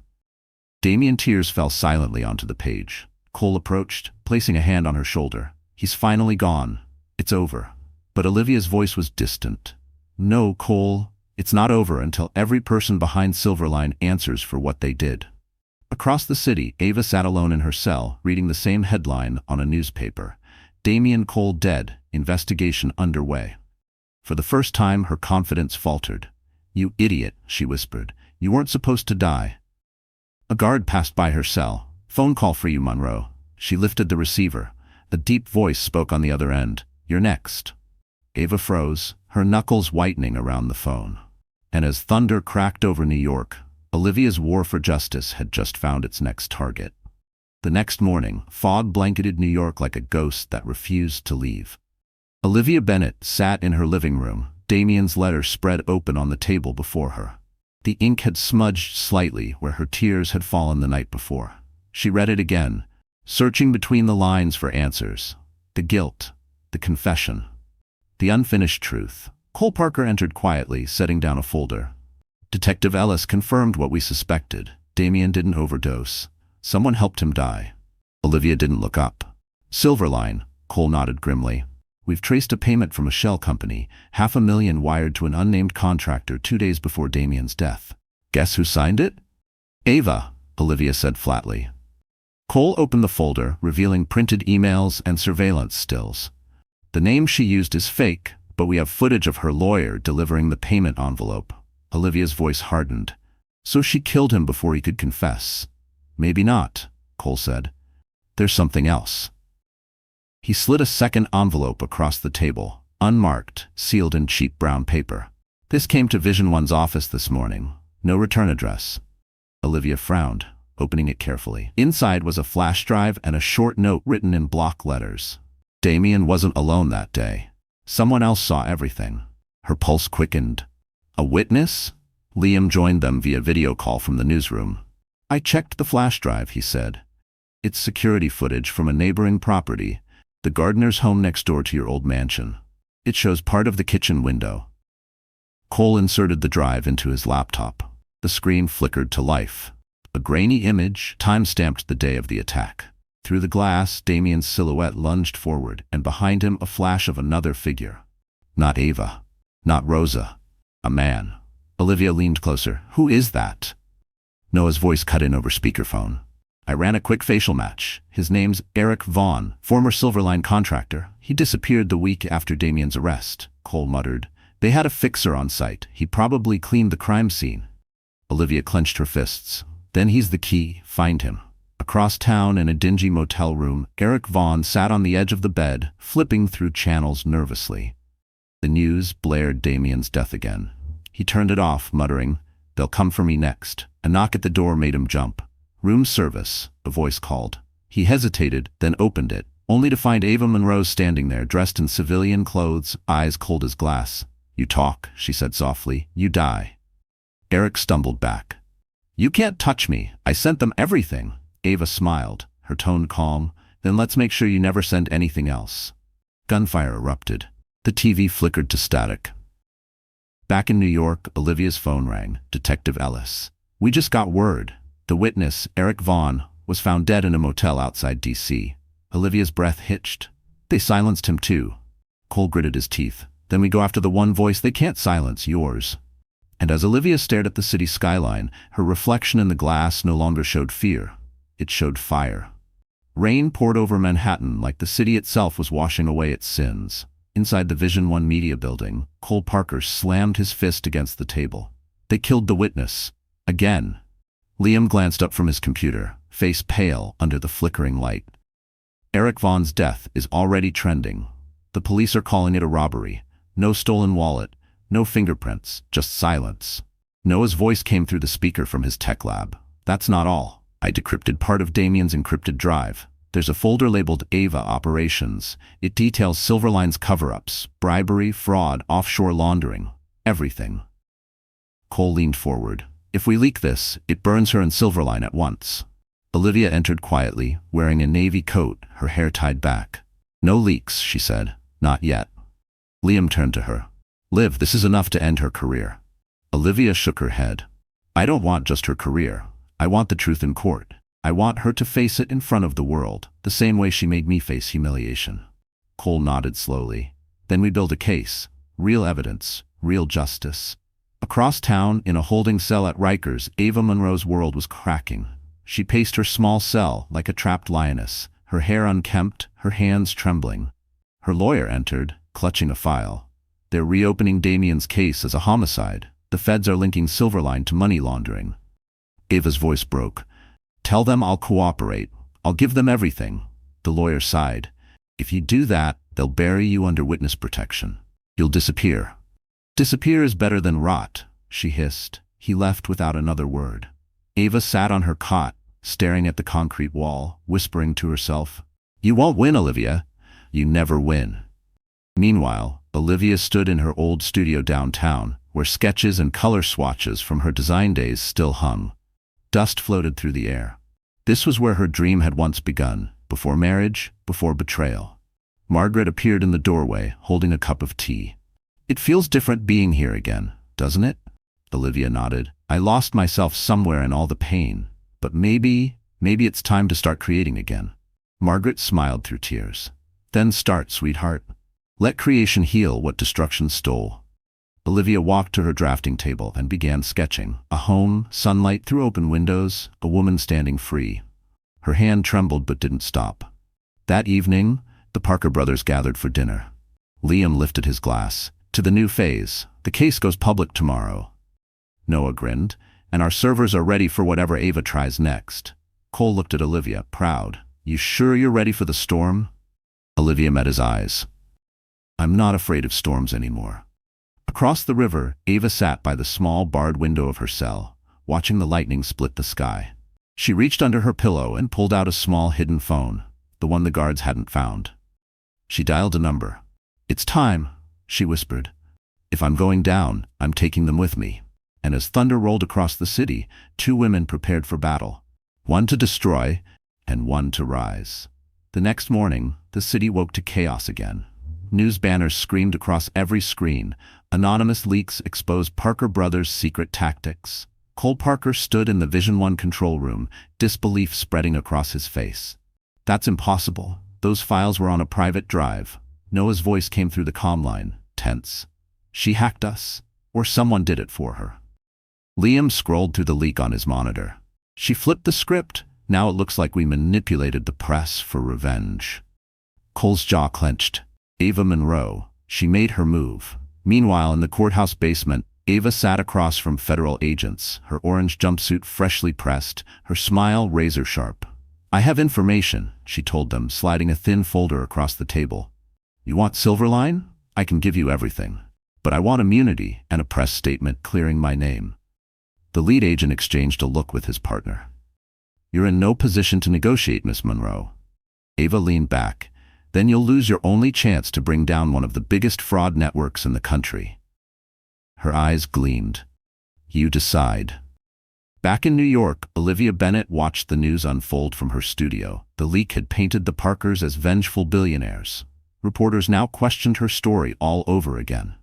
Damian tears fell silently onto the page. Cole approached, placing a hand on her shoulder. He's finally gone. It's over. But Olivia's voice was distant. No, Cole, it's not over until every person behind Silverline answers for what they did. Across the city, Ava sat alone in her cell, reading the same headline on a newspaper. Damian Cole dead, investigation underway. For the first time, her confidence faltered. "You idiot," she whispered. "You weren't supposed to die." A guard passed by her cell. "Phone call for you, Monroe." She lifted the receiver. A deep voice spoke on the other end. "You're next." Ava froze, her knuckles whitening around the phone. And as thunder cracked over New York, Olivia's war for justice had just found its next target. The next morning, fog blanketed New York like a ghost that refused to leave. Olivia Bennett sat in her living room, Damian's letter spread open on the table before her. The ink had smudged slightly where her tears had fallen the night before. She read it again, searching between the lines for answers. The guilt, the confession, the unfinished truth. Cole Parker entered quietly, setting down a folder. "Detective Ellis confirmed what we suspected. Damian didn't overdose. Someone helped him die." Olivia didn't look up. "Silverline," Cole nodded grimly. "We've traced a payment from a shell company, $500,000 wired to an unnamed contractor 2 days before Damian's death. Guess who signed it?" "Ava," Olivia said flatly. Cole opened the folder, revealing printed emails and surveillance stills. "The name she used is fake, but we have footage of her lawyer delivering the payment envelope." Olivia's voice hardened. "So she killed him before he could confess." "Maybe not," Cole said. "There's something else." He slid a second envelope across the table, unmarked, sealed in cheap brown paper. "This came to Vision One's office this morning. No return address." Olivia frowned, opening it carefully. Inside was a flash drive and a short note written in block letters. Damian wasn't alone that day. Someone else saw everything. Her pulse quickened. "A witness?" Liam joined them via video call from the newsroom. "I checked the flash drive," he said. "It's security footage from a neighboring property, the gardener's home next door to your old mansion. It shows part of the kitchen window." Cole inserted the drive into his laptop. The screen flickered to life. A grainy image, time-stamped the day of the attack. Through the glass, Damian's silhouette lunged forward, and behind him a flash of another figure. Not Ava. Not Rosa. A man. Olivia leaned closer. "Who is that?" Noah's voice cut in over speakerphone. "I ran a quick facial match. His name's Eric Vaughn, former Silverline contractor. He disappeared the week after Damian's arrest," Cole muttered. "They had a fixer on site. He probably cleaned the crime scene." Olivia clenched her fists. "Then he's the key. Find him." Across town in a dingy motel room, Eric Vaughn sat on the edge of the bed, flipping through channels nervously. The news blared Damian's death again. He turned it off, muttering, "They'll come for me next." A knock at the door made him jump. "Room service," a voice called. He hesitated, then opened it, only to find Ava Monroe standing there, dressed in civilian clothes, eyes cold as glass. "You talk," she said softly. "You die." Eric stumbled back. "You can't touch me. I sent them everything." Ava smiled, her tone calm. "Then let's make sure you never send anything else." Gunfire erupted. The TV flickered to static. Back in New York, Olivia's phone rang. "Detective Ellis. We just got word. The witness, Eric Vaughn, was found dead in a motel outside D.C. Olivia's breath hitched. "They silenced him too." Cole gritted his teeth. "Then we go after the one voice they can't silence, yours." And as Olivia stared at the city skyline, her reflection in the glass no longer showed fear. It showed fire. Rain poured over Manhattan like the city itself was washing away its sins. Inside the Vision One media building, Cole Parker slammed his fist against the table. "They killed the witness. Again." Liam glanced up from his computer, face pale under the flickering light. "Eric Vaughn's death is already trending. The police are calling it a robbery. No stolen wallet, no fingerprints, just silence." Noah's voice came through the speaker from his tech lab. "That's not all. I decrypted part of Damian's encrypted drive. There's a folder labeled Ava Operations. It details Silverline's cover-ups, bribery, fraud, offshore laundering, everything." Cole leaned forward. "If we leak this, it burns her and Silverline at once." Olivia entered quietly, wearing a navy coat, her hair tied back. "No leaks," she said. "Not yet." Liam turned to her. "Liv, this is enough to end her career." Olivia shook her head. "I don't want just her career. I want the truth in court. I want her to face it in front of the world, the same way she made me face humiliation." Cole nodded slowly. "Then we build a case. Real evidence. Real justice." Across town, in a holding cell at Rikers, Ava Monroe's world was cracking. She paced her small cell like a trapped lioness, her hair unkempt, her hands trembling. Her lawyer entered, clutching a file. They're reopening Damian's case as a homicide. The feds are linking Silverline to money laundering. Ava's voice broke. Tell them I'll cooperate. I'll give them everything. The lawyer sighed. If you do that, they'll bury you under witness protection. You'll disappear. Disappear is better than rot, she hissed. He left without another word. Ava sat on her cot, staring at the concrete wall, whispering to herself, You won't win, Olivia. You never win. Meanwhile, Olivia stood in her old studio downtown, where sketches and color swatches from her design days still hung. Dust floated through the air. This was where her dream had once begun, before marriage, before betrayal. Margaret appeared in the doorway, holding a cup of tea. It feels different being here again, doesn't it? Olivia nodded. I lost myself somewhere in all the pain, but maybe it's time to start creating again. Margaret smiled through tears. Then start, sweetheart. Let creation heal what destruction stole. Olivia walked to her drafting table and began sketching. A home, sunlight through open windows, a woman standing free. Her hand trembled but didn't stop. That evening, the Parker brothers gathered for dinner. Liam lifted his glass. To the new phase. The case goes public tomorrow. Noah grinned. And our servers are ready for whatever Ava tries next. Cole looked at Olivia, proud. You sure you're ready for the storm? Olivia met his eyes. I'm not afraid of storms anymore. Across the river, Ava sat by the small barred window of her cell, watching the lightning split the sky. She reached under her pillow and pulled out a small hidden phone, the one the guards hadn't found. She dialed a number. It's time, she whispered. If I'm going down, I'm taking them with me. And as thunder rolled across the city, two women prepared for battle. One to destroy, and one to rise. The next morning, the city woke to chaos again. News banners screamed across every screen. Anonymous leaks exposed Parker brothers' secret tactics. Cole Parker stood in the Vision 1 control room, disbelief spreading across his face. That's impossible. Those files were on a private drive. Noah's voice came through the comm line, tense. She hacked us, or someone did it for her. Liam scrolled through the leak on his monitor. She flipped the script. Now it looks like we manipulated the press for revenge. Cole's jaw clenched. Ava Monroe. She made her move. Meanwhile, in the courthouse basement, Ava sat across from federal agents, her orange jumpsuit freshly pressed, her smile razor-sharp. I have information, she told them, sliding a thin folder across the table. You want Silverline? I can give you everything. But I want immunity and a press statement clearing my name. The lead agent exchanged a look with his partner. You're in no position to negotiate, Miss Monroe. Ava leaned back. Then you'll lose your only chance to bring down one of the biggest fraud networks in the country. Her eyes gleamed. You decide. Back in New York, Olivia Bennett watched the news unfold from her studio. The leak had painted the Parkers as vengeful billionaires. Reporters now questioned her story all over again.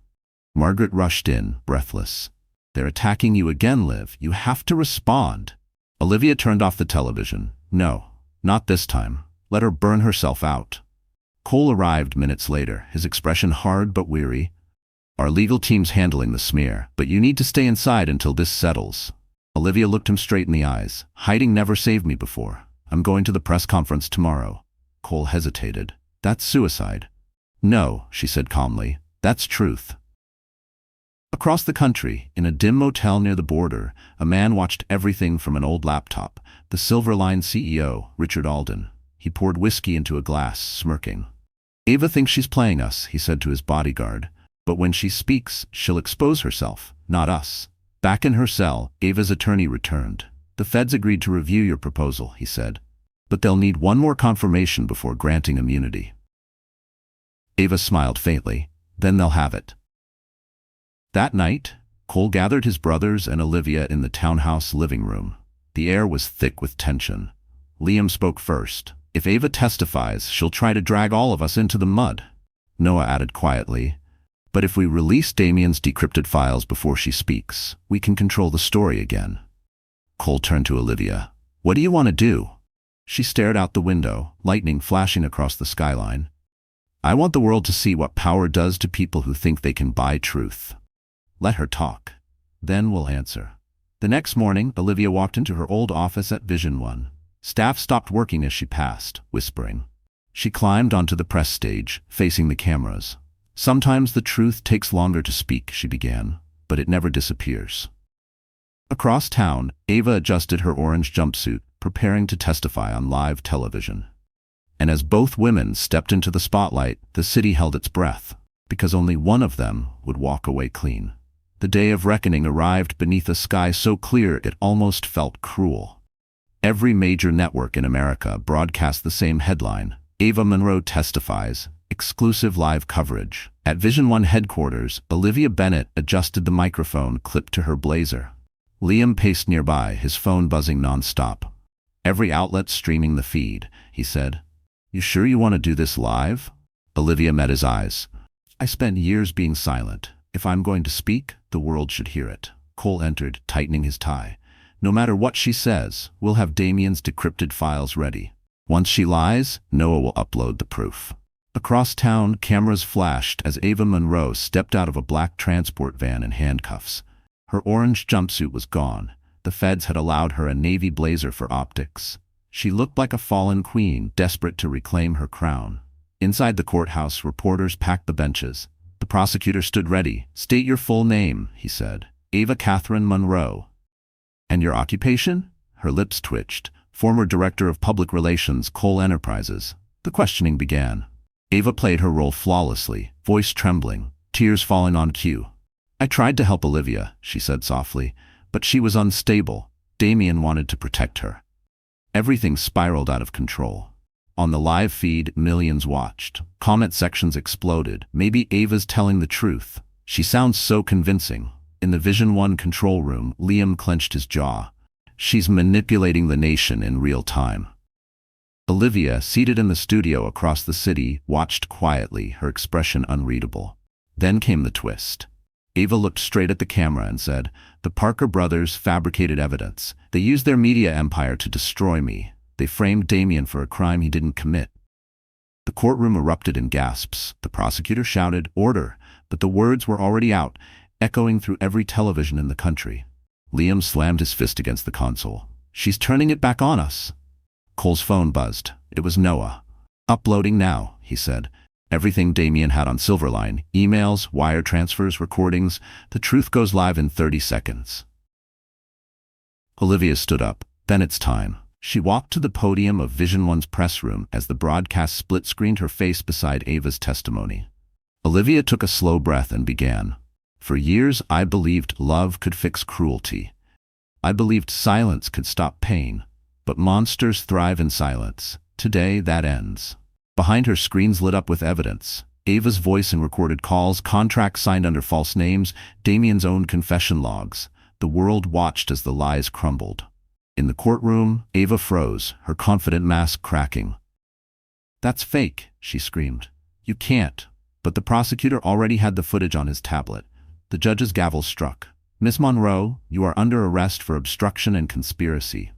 Margaret rushed in, breathless. They're attacking you again, Liv. You have to respond. Olivia turned off the television. No, not this time. Let her burn herself out. Cole arrived minutes later, his expression hard but weary. Our legal team's handling the smear, but you need to stay inside until this settles. Olivia looked him straight in the eyes. Hiding never saved me before. I'm going to the press conference tomorrow. Cole hesitated. That's suicide. No, she said calmly. That's truth. Across the country, in a dim motel near the border, a man watched everything from an old laptop. The Silverline CEO, Richard Alden. He poured whiskey into a glass, smirking. Ava thinks she's playing us, he said to his bodyguard. But when she speaks, she'll expose herself, not us. Back in her cell, Ava's attorney returned. The feds agreed to review your proposal, he said. But they'll need one more confirmation before granting immunity. Ava smiled faintly. Then they'll have it. That night, Cole gathered his brothers and Olivia in the townhouse living room. The air was thick with tension. Liam spoke first. If Ava testifies, she'll try to drag all of us into the mud. Noah added quietly. But if we release Damian's decrypted files before she speaks, we can control the story again. Cole turned to Olivia. What do you want to do? She stared out the window, lightning flashing across the skyline. I want the world to see what power does to people who think they can buy truth. Let her talk. Then we'll answer. The next morning, Olivia walked into her old office at Vision One. Staff stopped working as she passed, whispering. She climbed onto the press stage, facing the cameras. Sometimes the truth takes longer to speak, she began, but it never disappears. Across town, Ava adjusted her orange jumpsuit, preparing to testify on live television. And as both women stepped into the spotlight, the city held its breath, because only one of them would walk away clean. The day of reckoning arrived beneath a sky so clear it almost felt cruel. Every major network in America broadcast the same headline: Ava Monroe testifies, exclusive live coverage. At Vision One headquarters, Olivia Bennett adjusted the microphone clipped to her blazer. Liam paced nearby, his phone buzzing nonstop. Every outlet streaming the feed, he said. You sure you want to do this live? Olivia met his eyes. I spent years being silent. If I'm going to speak, the world should hear it. Cole entered, tightening his tie. No matter what she says, we'll have Damian's decrypted files ready. Once she lies, Noah will upload the proof. Across town, cameras flashed as Ava Monroe stepped out of a black transport van in handcuffs. Her orange jumpsuit was gone. The feds had allowed her a navy blazer for optics. She looked like a fallen queen, desperate to reclaim her crown. Inside the courthouse, reporters packed the benches. The prosecutor stood ready. State your full name, he said. Ava Catherine Monroe. And your occupation? Her lips twitched. Former Director of Public Relations, Cole Enterprises. The questioning began. Ava played her role flawlessly, voice trembling, tears falling on cue. I tried to help Olivia, she said softly, but she was unstable. Damian wanted to protect her. Everything spiraled out of control. On the live feed, millions watched. Comment sections exploded. Maybe Ava's telling the truth. She sounds so convincing. In the Vision One control room, Liam clenched his jaw. She's manipulating the nation in real time. Olivia, seated in the studio across the city, watched quietly, her expression unreadable. Then came the twist. Ava looked straight at the camera and said, The Parker brothers fabricated evidence. They used their media empire to destroy me. They framed Damian for a crime he didn't commit. The courtroom erupted in gasps. The prosecutor shouted, Order, but the words were already out, echoing through every television in the country. Liam slammed his fist against the console. She's turning it back on us. Cole's phone buzzed. It was Noah. Uploading now, he said. Everything Damian had on Silverline, emails, wire transfers, recordings, the truth goes live in 30 seconds. Olivia stood up. Then it's time. She walked to the podium of Vision One's press room as the broadcast split-screened her face beside Ava's testimony. Olivia took a slow breath and began. For years, I believed love could fix cruelty. I believed silence could stop pain. But monsters thrive in silence. Today, that ends. Behind her, screens lit up with evidence. Ava's voice in recorded calls, contracts signed under false names, Damian's own confession logs. The world watched as the lies crumbled. In the courtroom, Ava froze, her confident mask cracking. That's fake, she screamed. You can't. But the prosecutor already had the footage on his tablet. The judge's gavel struck. Miss Monroe, you are under arrest for obstruction and conspiracy.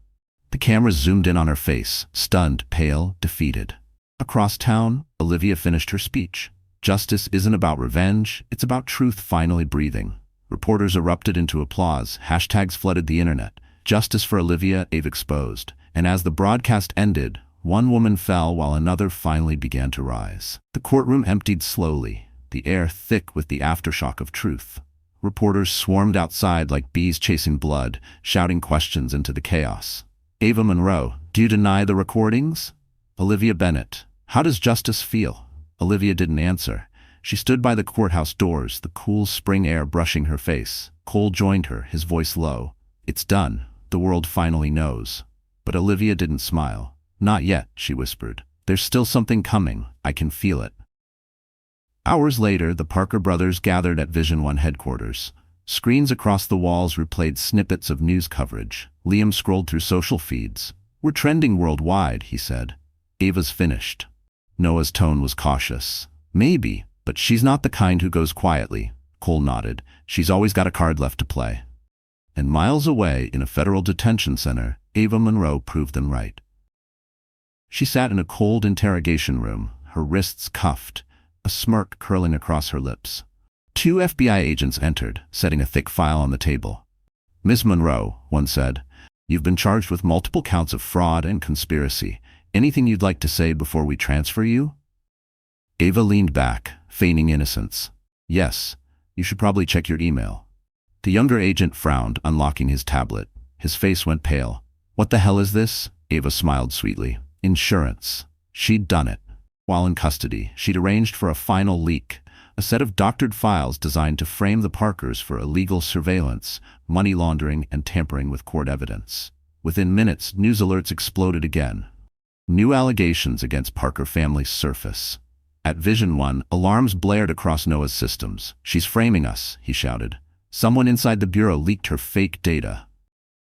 The cameras zoomed in on her face, stunned, pale, defeated. Across town, Olivia finished her speech. Justice isn't about revenge, it's about truth finally breathing. Reporters erupted into applause, hashtags flooded the internet. Justice for Olivia, Ava exposed. And as the broadcast ended, one woman fell while another finally began to rise. The courtroom emptied slowly, the air thick with the aftershock of truth. Reporters swarmed outside like bees chasing blood, shouting questions into the chaos. Ava Monroe, do you deny the recordings? Olivia Bennett, how does justice feel? Olivia didn't answer. She stood by the courthouse doors, the cool spring air brushing her face. Cole joined her, his voice low. It's done. The world finally knows. But Olivia didn't smile. Not yet, she whispered. There's still something coming. I can feel it. Hours later, the Parker brothers gathered at Vision One headquarters. Screens across the walls replayed snippets of news coverage. Liam scrolled through social feeds. We're trending worldwide, he said. Ava's finished. Noah's tone was cautious. Maybe, but she's not the kind who goes quietly. Cole nodded. She's always got a card left to play. And miles away, in a federal detention center, Ava Monroe proved them right. She sat in a cold interrogation room, her wrists cuffed, a smirk curling across her lips. 2 FBI agents entered, setting a thick file on the table. Miss Monroe, one said, you've been charged with multiple counts of fraud and conspiracy. Anything you'd like to say before we transfer you? Ava leaned back, feigning innocence. Yes, you should probably check your email. The younger agent frowned, unlocking his tablet. His face went pale. What the hell is this? Ava smiled sweetly. Insurance. She'd done it. While in custody, she'd arranged for a final leak, a set of doctored files designed to frame the Parkers for illegal surveillance, money laundering, and tampering with court evidence. Within minutes, news alerts exploded again. New allegations against Parker families surface. At Vision 1, alarms blared across Noah's systems. She's framing us, he shouted. Someone inside the bureau leaked her fake data.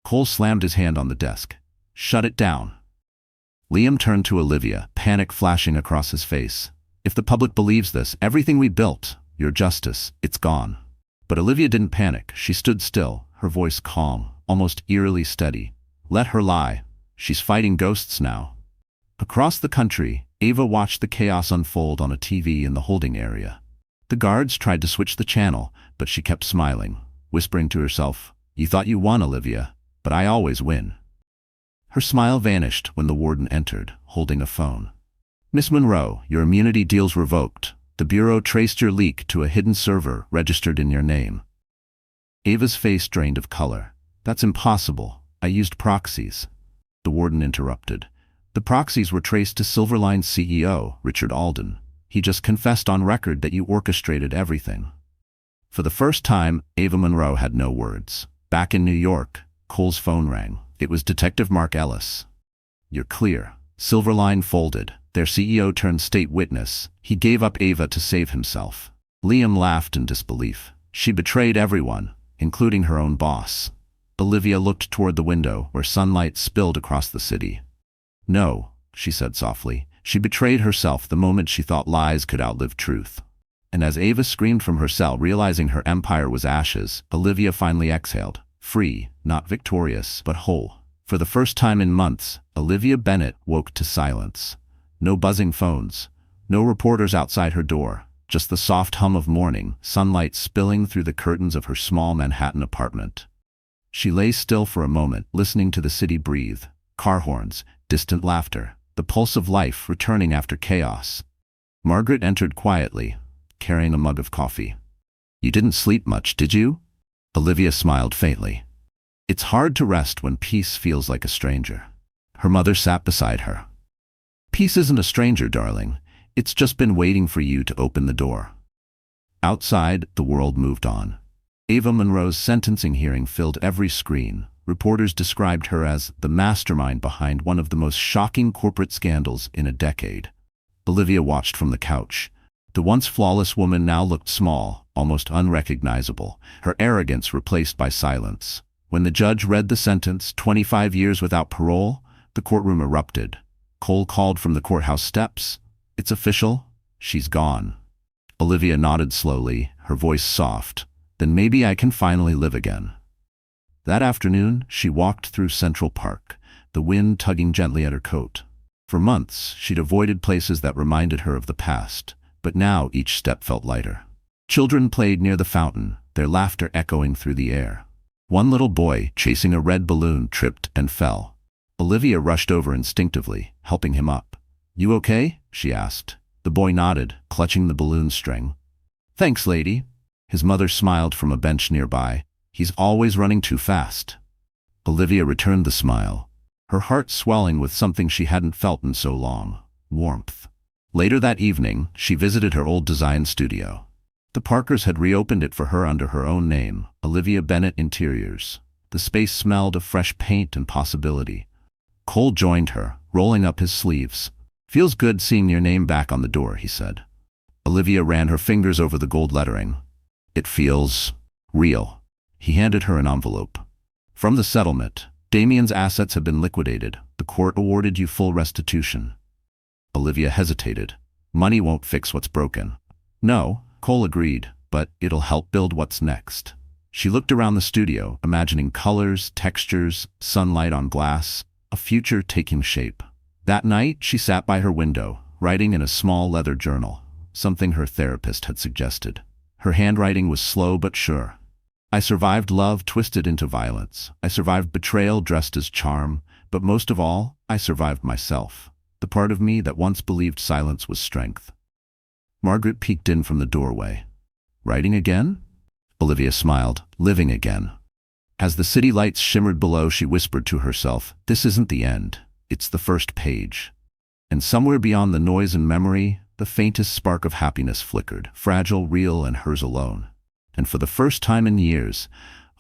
Cole slammed his hand on the desk. Shut it down. Liam turned to Olivia, panic flashing across his face. If the public believes this, everything we built, your justice, it's gone. But Olivia didn't panic. She stood still, her voice calm, almost eerily steady. Let her lie. She's fighting ghosts now. Across the country, Ava watched the chaos unfold on a TV in the holding area. The guards tried to switch the channel, but she kept smiling, whispering to herself, You thought you won, Olivia, but I always win. Her smile vanished when the warden entered, holding a phone. Miss Monroe, your immunity deal's revoked. The Bureau traced your leak to a hidden server registered in your name. Ava's face drained of color. That's impossible. I used proxies. The warden interrupted. The proxies were traced to Silverline's CEO, Richard Alden. He just confessed on record that you orchestrated everything. For the first time, Ava Monroe had no words. Back in New York, Cole's phone rang. It was Detective Mark Ellis. You're clear. Silverline folded. Their CEO turned state witness. He gave up Ava to save himself. Liam laughed in disbelief. She betrayed everyone, including her own boss. Olivia looked toward the window where sunlight spilled across the city. No, she said softly. She betrayed herself the moment she thought lies could outlive truth. And as Ava screamed from her cell, realizing her empire was ashes, Olivia finally exhaled. Free, not victorious, but whole. For the first time in months, Olivia Bennett woke to silence. No buzzing phones, no reporters outside her door, just the soft hum of morning, sunlight spilling through the curtains of her small Manhattan apartment. She lay still for a moment, listening to the city breathe. Car horns, distant laughter, the pulse of life returning after chaos. Margaret entered quietly, carrying a mug of coffee. You didn't sleep much, did you? Olivia smiled faintly. It's hard to rest when peace feels like a stranger. Her mother sat beside her. Peace isn't a stranger, darling. It's just been waiting for you to open the door. Outside, the world moved on. Ava Monroe's sentencing hearing filled every screen. Reporters described her as the mastermind behind one of the most shocking corporate scandals in a decade. Olivia watched from the couch. The once flawless woman now looked small, almost unrecognizable, her arrogance replaced by silence. When the judge read the sentence, 25 years without parole, the courtroom erupted. Cole called from the courthouse steps. It's official. She's gone. Olivia nodded slowly, her voice soft. Then maybe I can finally live again. That afternoon, she walked through Central Park, the wind tugging gently at her coat. For months, she'd avoided places that reminded her of the past, but now each step felt lighter. Children played near the fountain, their laughter echoing through the air. One little boy, chasing a red balloon, tripped and fell. Olivia rushed over instinctively, helping him up. You okay? She asked. The boy nodded, clutching the balloon string. Thanks, lady. His mother smiled from a bench nearby. He's always running too fast. Olivia returned the smile, her heart swelling with something she hadn't felt in so long, warmth. Later that evening, she visited her old design studio. The Parkers had reopened it for her under her own name, Olivia Bennett Interiors. The space smelled of fresh paint and possibility. Cole joined her, rolling up his sleeves. Feels good seeing your name back on the door, he said. Olivia ran her fingers over the gold lettering. It feels real. He handed her an envelope. From the settlement, Damian's assets have been liquidated. The court awarded you full restitution. Olivia hesitated. Money won't fix what's broken. No, Cole agreed, but it'll help build what's next. She looked around the studio, imagining colors, textures, sunlight on glass, a future taking shape. That night, she sat by her window, writing in a small leather journal, something her therapist had suggested. Her handwriting was slow but sure. I survived love twisted into violence. I survived betrayal dressed as charm. But most of all, I survived myself. The part of me that once believed silence was strength. Margaret peeked in from the doorway. Writing again? Olivia smiled. Living again. As the city lights shimmered below, she whispered to herself, this isn't the end. It's the first page. And somewhere beyond the noise and memory, the faintest spark of happiness flickered, fragile, real, and hers alone. And for the first time in years,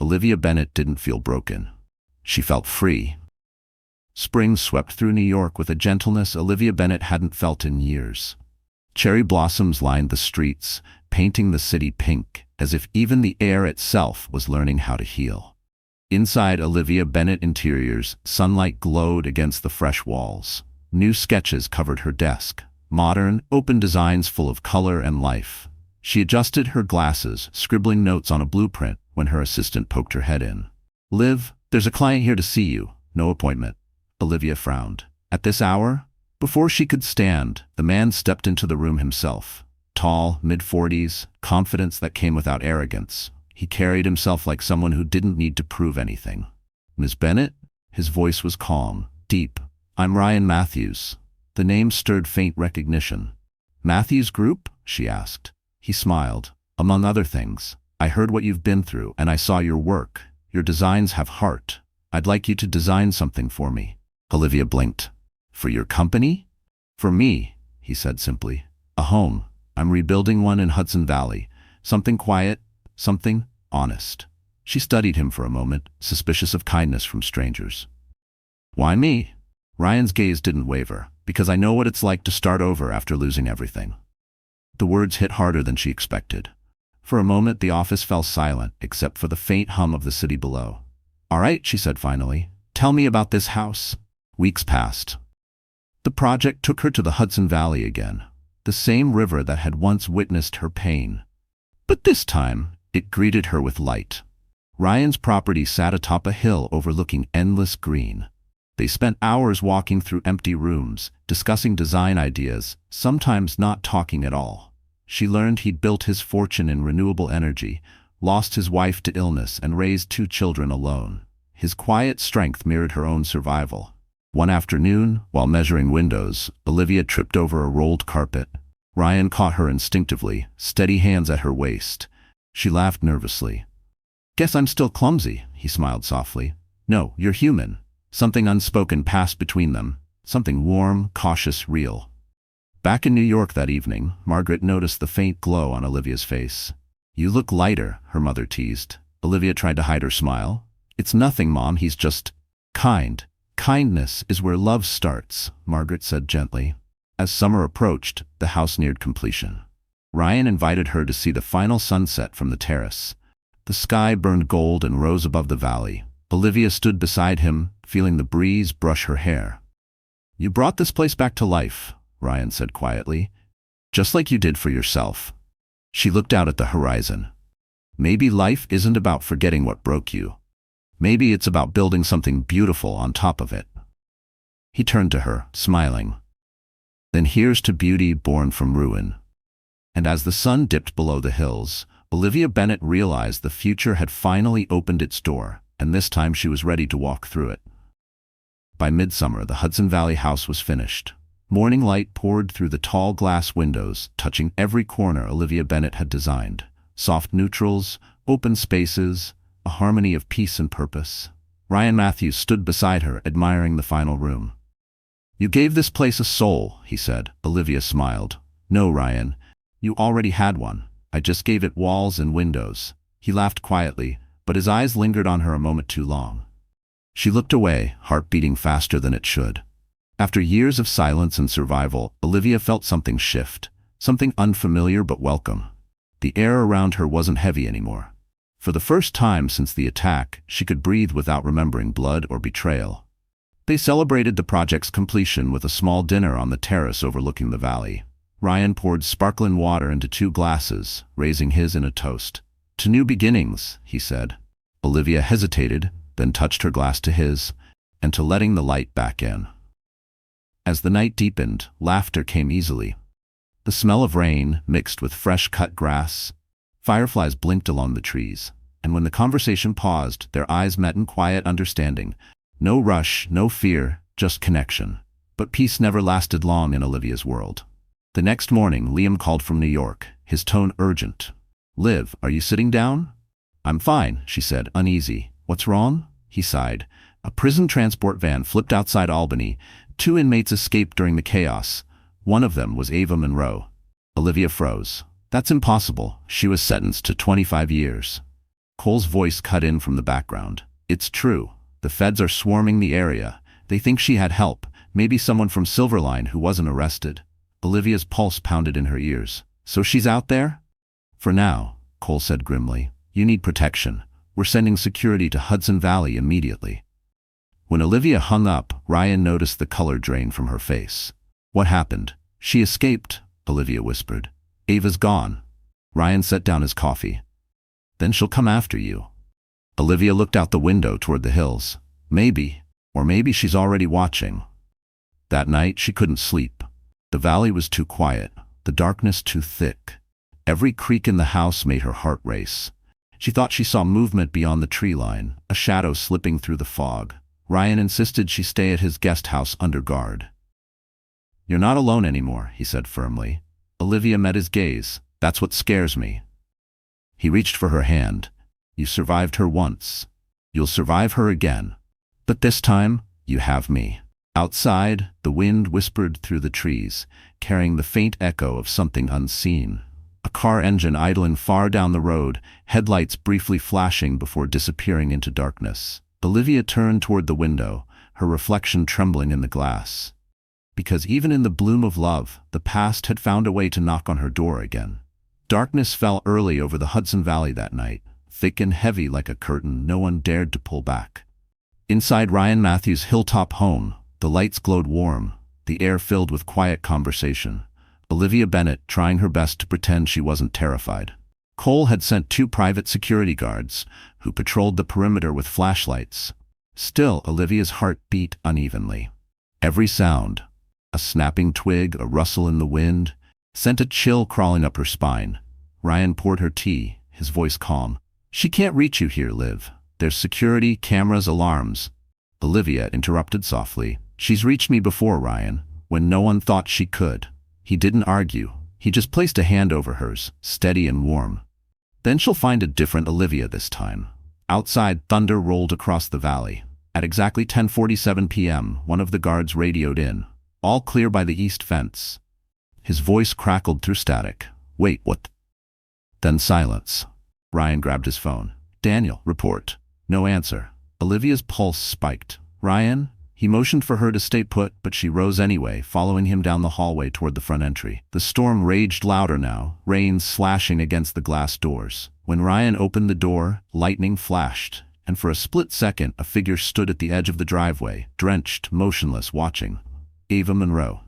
Olivia Bennet didn't feel broken. She felt free. Spring swept through New York with a gentleness Olivia Bennet hadn't felt in years. Cherry blossoms lined the streets, painting the city pink, as if even the air itself was learning how to heal. Inside Olivia Bennet Interiors, sunlight glowed against the fresh walls. New sketches covered her desk, modern, open designs full of color and life. She adjusted her glasses, scribbling notes on a blueprint, when her assistant poked her head in. Liv, there's a client here to see you. No appointment. Olivia frowned. At this hour? Before she could stand, the man stepped into the room himself. Tall, mid-40s, confidence that came without arrogance. He carried himself like someone who didn't need to prove anything. Miss Bennet? His voice was calm, deep. I'm Ryan Matthews. The name stirred faint recognition. Matthews Group? She asked. He smiled. Among other things, I heard what you've been through, and I saw your work. Your designs have heart. I'd like you to design something for me. Olivia blinked. For your company? For me, he said simply. A home. I'm rebuilding one in Hudson Valley. Something quiet, something honest. She studied him for a moment, suspicious of kindness from strangers. Why me? Ryan's gaze didn't waver. Because I know what it's like to start over after losing everything. The words hit harder than she expected. For a moment, the office fell silent, except for the faint hum of the city below. All right, she said finally. Tell me about this house. Weeks passed. The project took her to the Hudson Valley again, the same river that had once witnessed her pain. But this time, it greeted her with light. Ryan's property sat atop a hill overlooking endless green. They spent hours walking through empty rooms, discussing design ideas, sometimes not talking at all. She learned he'd built his fortune in renewable energy, lost his wife to illness, and raised 2 children alone. His quiet strength mirrored her own survival. One afternoon, while measuring windows, Olivia tripped over a rolled carpet. Ryan caught her instinctively, steady hands at her waist. She laughed nervously. Guess I'm still clumsy, he smiled softly. No, you're human. Something unspoken passed between them, something warm, cautious, real. Back in New York that evening, Margaret noticed the faint glow on Olivia's face. You look lighter, her mother teased. Olivia tried to hide her smile. It's nothing, Mom, he's just kind. Kindness is where love starts, Margaret said gently. As summer approached, the house neared completion. Ryan invited her to see the final sunset from the terrace. The sky burned gold and rose above the valley. Olivia stood beside him, feeling the breeze brush her hair. You brought this place back to life, Ryan said quietly, just like you did for yourself. She looked out at the horizon. Maybe life isn't about forgetting what broke you. Maybe it's about building something beautiful on top of it. He turned to her, smiling. Then here's to beauty born from ruin. And as the sun dipped below the hills, Olivia Bennet realized the future had finally opened its door, and this time she was ready to walk through it. By midsummer, the Hudson Valley house was finished. Morning light poured through the tall glass windows, touching every corner Olivia Bennet had designed. Soft neutrals, open spaces, a harmony of peace and purpose. Ryan Matthews stood beside her, admiring the final room. You gave this place a soul, he said. Olivia smiled. No, Ryan, you already had one. I just gave it walls and windows. He laughed quietly, but his eyes lingered on her a moment too long. She looked away, heart beating faster than it should. After years of silence and survival, Olivia felt something shift, something unfamiliar but welcome. The air around her wasn't heavy anymore. For the first time since the attack, she could breathe without remembering blood or betrayal. They celebrated the project's completion with a small dinner on the terrace overlooking the valley. Ryan poured sparkling water into 2 glasses, raising his in a toast. To new beginnings, he said. Olivia hesitated, then touched her glass to his, and to letting the light back in. As the night deepened, laughter came easily. The smell of rain mixed with fresh cut grass. Fireflies blinked along the trees, and when the conversation paused, their eyes met in quiet understanding. No rush, no fear, just connection. But peace never lasted long in Olivia's world. The next morning, Liam called from New York, his tone urgent. "Liv, are you sitting down?" "I'm fine," she said, uneasy. "What's wrong?" He sighed. A prison transport van flipped outside Albany. 2 inmates escaped during the chaos. One of them was Ava Monroe. Olivia froze. "That's impossible. She was sentenced to 25 years. Cole's voice cut in from the background. "It's true. The feds are swarming the area. They think she had help, maybe someone from Silverline who wasn't arrested." Olivia's pulse pounded in her ears. "So she's out there?" "For now," Cole said grimly. "You need protection. We're sending security to Hudson Valley immediately." When Olivia hung up, Ryan noticed the color drain from her face. "What happened?" "She escaped," Olivia whispered. "Ava's gone." Ryan set down his coffee. "Then she'll come after you." Olivia looked out the window toward the hills. Maybe, or maybe she's already watching. That night, she couldn't sleep. The valley was too quiet, the darkness too thick. Every creak in the house made her heart race. She thought she saw movement beyond the tree line, a shadow slipping through the fog. Ryan insisted she stay at his guest house under guard. "You're not alone anymore," he said firmly. Olivia met his gaze. "That's what scares me." He reached for her hand. "You survived her once. You'll survive her again. But this time, you have me." Outside, the wind whispered through the trees, carrying the faint echo of something unseen. A car engine idling far down the road, headlights briefly flashing before disappearing into darkness. Olivia turned toward the window, her reflection trembling in the glass. Because even in the bloom of love, the past had found a way to knock on her door again. Darkness fell early over the Hudson Valley that night, thick and heavy like a curtain no one dared to pull back. Inside Ryan Matthews' hilltop home, the lights glowed warm, the air filled with quiet conversation. Olivia Bennett trying her best to pretend she wasn't terrified. Cole had sent 2 private security guards, who patrolled the perimeter with flashlights. Still, Olivia's heart beat unevenly. Every sound, a snapping twig, a rustle in the wind, sent a chill crawling up her spine. Ryan poured her tea, his voice calm. "She can't reach you here, Liv. There's security, cameras, alarms." Olivia interrupted softly. "She's reached me before, Ryan, when no one thought she could." He didn't argue. He just placed a hand over hers, steady and warm. "Then she'll find a different Olivia this time." Outside, thunder rolled across the valley. At exactly 10:47 p.m., one of the guards radioed in. "All clear by the east fence." His voice crackled through static. "Wait, what?" Then silence. Ryan grabbed his phone. "Daniel, report." No answer. Olivia's pulse spiked. "Ryan?" He motioned for her to stay put, but she rose anyway, following him down the hallway toward the front entry. The storm raged louder now, rain slashing against the glass doors. When Ryan opened the door, lightning flashed, and for a split second a figure stood at the edge of the driveway, drenched, motionless, watching. Ava Monroe.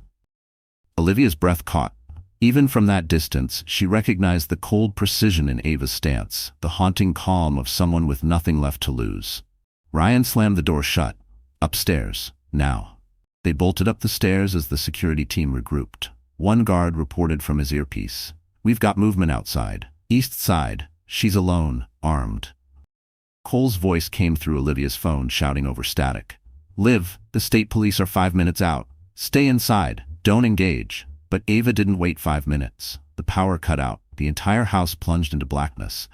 Olivia's breath caught. Even from that distance, she recognized the cold precision in Ava's stance, the haunting calm of someone with nothing left to lose. Ryan slammed the door shut. "Upstairs, now." They bolted up the stairs as the security team regrouped. One guard reported from his earpiece. "We've got movement outside. East side. She's alone, armed." Cole's voice came through Olivia's phone, shouting over static. "Liv, the state police are 5 minutes out. Stay inside. Don't engage." But Ava didn't wait 5 minutes. The power cut out. The entire house plunged into blackness.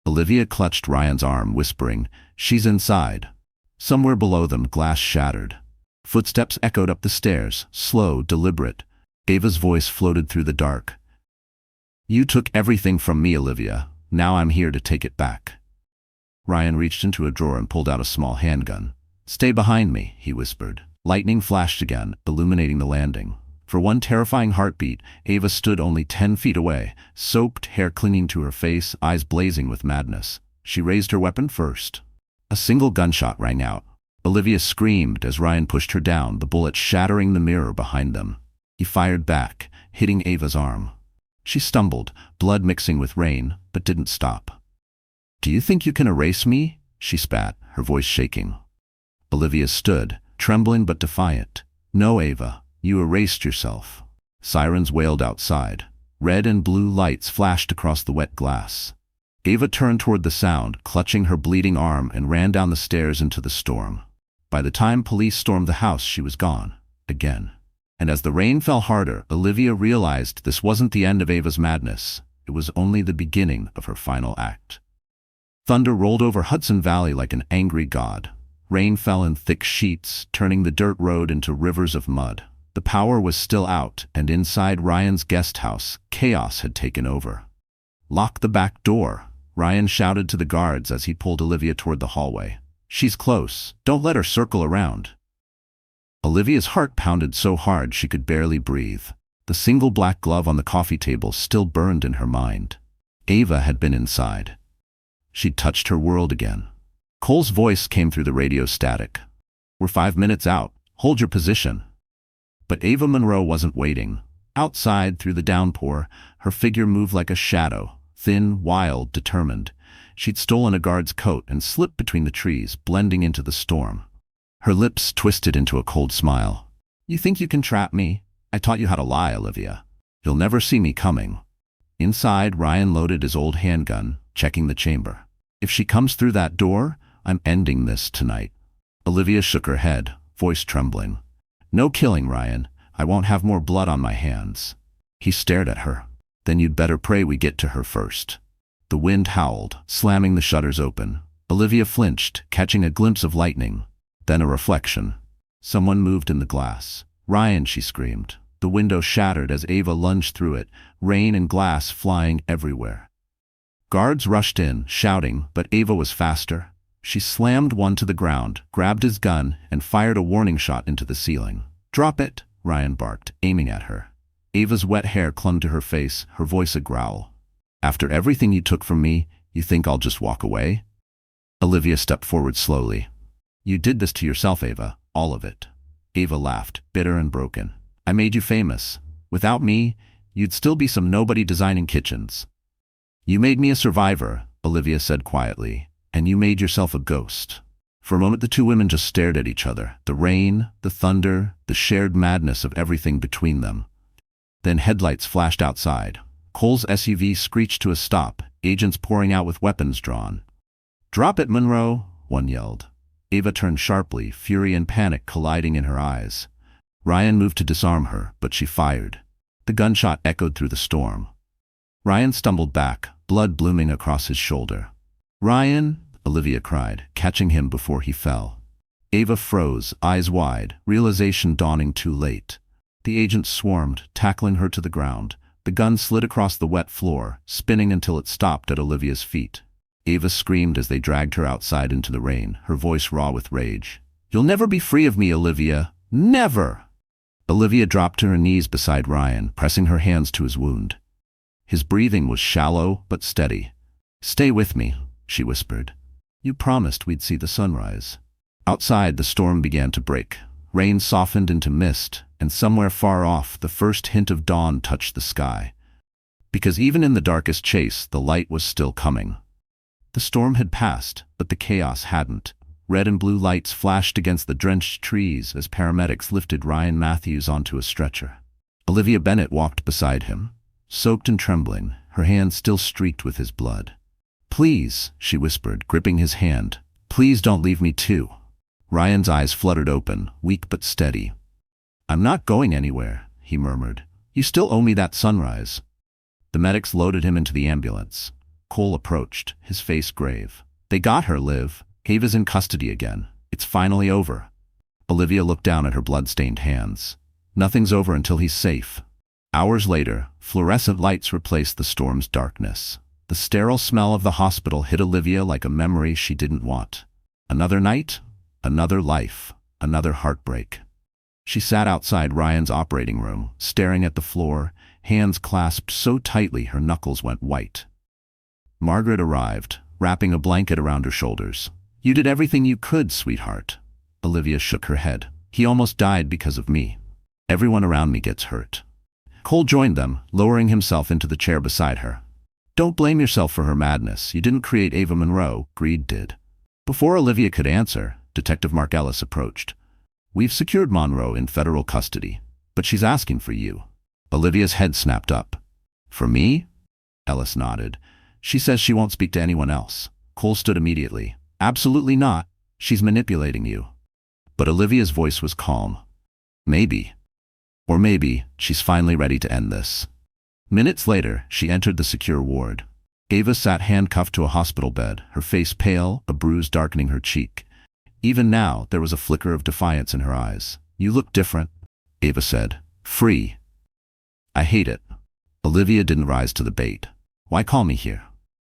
Olivia clutched Ryan's arm, whispering, "She's inside." Somewhere below them, glass shattered. Footsteps echoed up the stairs, slow, deliberate. Ava's voice floated through the dark. "You took everything from me, Olivia. Now I'm here to take it back." Ryan reached into a drawer and pulled out a small handgun. "Stay behind me," he whispered. Lightning flashed again, illuminating the landing. For one terrifying heartbeat, Ava stood only 10 feet away, soaked, hair clinging to her face, eyes blazing with madness. She raised her weapon first. A single gunshot rang out. Olivia screamed as Ryan pushed her down, the bullet shattering the mirror behind them. He fired back, hitting Ava's arm. She stumbled, blood mixing with rain, but didn't stop. "Do you think you can erase me?" she spat, her voice shaking. Olivia stood, trembling but defiant. "No, Ava, you erased yourself." Sirens wailed outside. Red and blue lights flashed across the wet glass. Ava turned toward the sound, clutching her bleeding arm, and ran down the stairs into the storm. By the time police stormed the house, she was gone. Again. And as the rain fell harder, Olivia realized this wasn't the end of Ava's madness. It was only the beginning of her final act. Thunder rolled over Hudson Valley like an angry god. Rain fell in thick sheets, turning the dirt road into rivers of mud. The power was still out, and inside Ryan's guest house, chaos had taken over. "Lock the back door," Ryan shouted to the guards as he pulled Olivia toward the hallway. "She's close. Don't let her circle around." Olivia's heart pounded so hard she could barely breathe. The single black glove on the coffee table still burned in her mind. Ava had been inside. She'd touched her world again. Cole's voice came through the radio static. "We're 5 minutes out. Hold your position." But Ava Monroe wasn't waiting. Outside, through the downpour, her figure moved like a shadow, thin, wild, determined. She'd stolen a guard's coat and slipped between the trees, blending into the storm. Her lips twisted into a cold smile. "You think you can trap me? I taught you how to lie, Olivia. You'll never see me coming." Inside, Ryan loaded his old handgun, checking the chamber. "If she comes through that door, I'm ending this tonight." Olivia shook her head, voice trembling. "No killing, Ryan. I won't have more blood on my hands." He stared at her. "Then you'd better pray we get to her first." The wind howled, slamming the shutters open. Olivia flinched, catching a glimpse of lightning. Then a reflection. Someone moved in the glass. "Ryan," she screamed. The window shattered as Ava lunged through it, rain and glass flying everywhere. Guards rushed in, shouting, but Ava was faster. She slammed one to the ground, grabbed his gun, and fired a warning shot into the ceiling. "Drop it," Ryan barked, aiming at her. Ava's wet hair clung to her face, her voice a growl. "After everything you took from me, you think I'll just walk away?" Olivia stepped forward slowly. "You did this to yourself, Ava, all of it." Ava laughed, bitter and broken. "I made you famous. Without me, you'd still be some nobody designing kitchens." "You made me a survivor," Olivia said quietly, "and you made yourself a ghost." For a moment the two women just stared at each other, the rain, the thunder, the shared madness of everything between them. Then headlights flashed outside. Cole's SUV screeched to a stop, agents pouring out with weapons drawn. "Drop it, Monroe," one yelled. Ava turned sharply, fury and panic colliding in her eyes. Ryan moved to disarm her, but she fired. The gunshot echoed through the storm. Ryan stumbled back, blood blooming across his shoulder. "Ryan!" Olivia cried, catching him before he fell. Ava froze, eyes wide, realization dawning too late. The agents swarmed, tackling her to the ground. The gun slid across the wet floor, spinning until it stopped at Olivia's feet. Ava screamed as they dragged her outside into the rain, her voice raw with rage. "You'll never be free of me, Olivia. Never!" Olivia dropped to her knees beside Ryan, pressing her hands to his wound. His breathing was shallow but steady. "Stay with me," she whispered. "You promised we'd see the sunrise." Outside, the storm began to break. Rain softened into mist, and somewhere far off, the first hint of dawn touched the sky. Because even in the darkest chase, the light was still coming. The storm had passed, but the chaos hadn't. Red and blue lights flashed against the drenched trees as paramedics lifted Ryan Matthews onto a stretcher. Olivia Bennett walked beside him, soaked and trembling, her hands still streaked with his blood. "Please," she whispered, gripping his hand. "Please don't leave me too." Ryan's eyes fluttered open, weak but steady. "I'm not going anywhere," he murmured. "You still owe me that sunrise." The medics loaded him into the ambulance. Cole approached, his face grave. "They got her, Liv. Ava's in custody again. It's finally over." Olivia looked down at her blood-stained hands. "Nothing's over until he's safe." Hours later, fluorescent lights replaced the storm's darkness. The sterile smell of the hospital hit Olivia like a memory she didn't want. Another night, another life, another heartbreak. She sat outside Ryan's operating room, staring at the floor, hands clasped so tightly her knuckles went white. Margaret arrived, wrapping a blanket around her shoulders. "You did everything you could, sweetheart." Olivia shook her head. "He almost died because of me. Everyone around me gets hurt." Cole joined them, lowering himself into the chair beside her. "Don't blame yourself for her madness. You didn't create Ava Monroe, greed did." Before Olivia could answer, Detective Mark Ellis approached. "We've secured Monroe in federal custody, but she's asking for you." Olivia's head snapped up. "For me?" Ellis nodded. She says she won't speak to anyone else. Cole stood immediately. Absolutely not. She's manipulating you. But Olivia's voice was calm. Maybe. Or maybe, she's finally ready to end this. Minutes later, she entered the secure ward. Ava sat handcuffed to a hospital bed, her face pale, a bruise darkening her cheek. Even now, there was a flicker of defiance in her eyes. You look different, Ava said. Free. I hate it. Olivia didn't rise to the bait. Why call me here?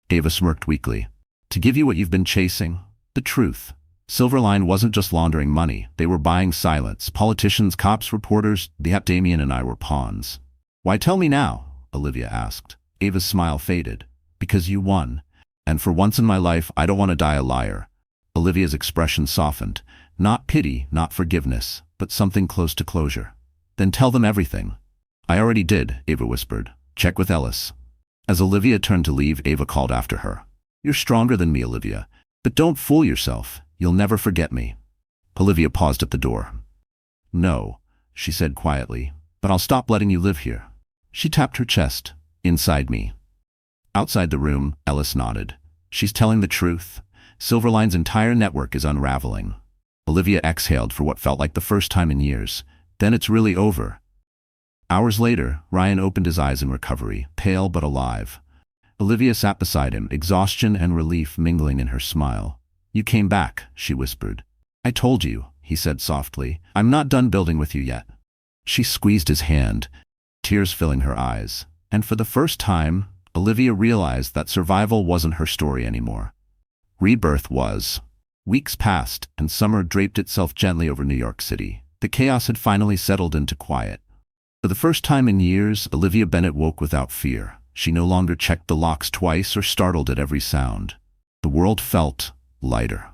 Ava smirked weakly. To give you what you've been chasing, the truth. Silverline wasn't just laundering money, they were buying silence. Politicians, cops, reporters, Damian and I were pawns. Why tell me now? Olivia asked. Ava's smile faded. Because you won. And for once in my life, I don't want to die a liar. Olivia's expression softened. Not pity, not forgiveness, but something close to closure. Then tell them everything. I already did, Ava whispered. Check with Ellis. As Olivia turned to leave, Ava called after her. You're stronger than me, Olivia. But don't fool yourself. You'll never forget me. Olivia paused at the door. No, she said quietly, but I'll stop letting you live here. She tapped her chest. Inside me. Outside the room, Ellis nodded. She's telling the truth. Silverline's entire network is unraveling. Olivia exhaled for what felt like the first time in years. Then it's really over. Hours later, Ryan opened his eyes in recovery, pale but alive. Olivia sat beside him, exhaustion and relief mingling in her smile. You came back, she whispered. I told you, he said softly. I'm not done building with you yet. She squeezed his hand, tears filling her eyes. And for the first time, Olivia realized that survival wasn't her story anymore. Rebirth was. Weeks passed, and summer draped itself gently over New York City. The chaos had finally settled into quiet. For the first time in years, Olivia Bennett woke without fear. She no longer checked the locks twice or startled at every sound. The world felt lighter.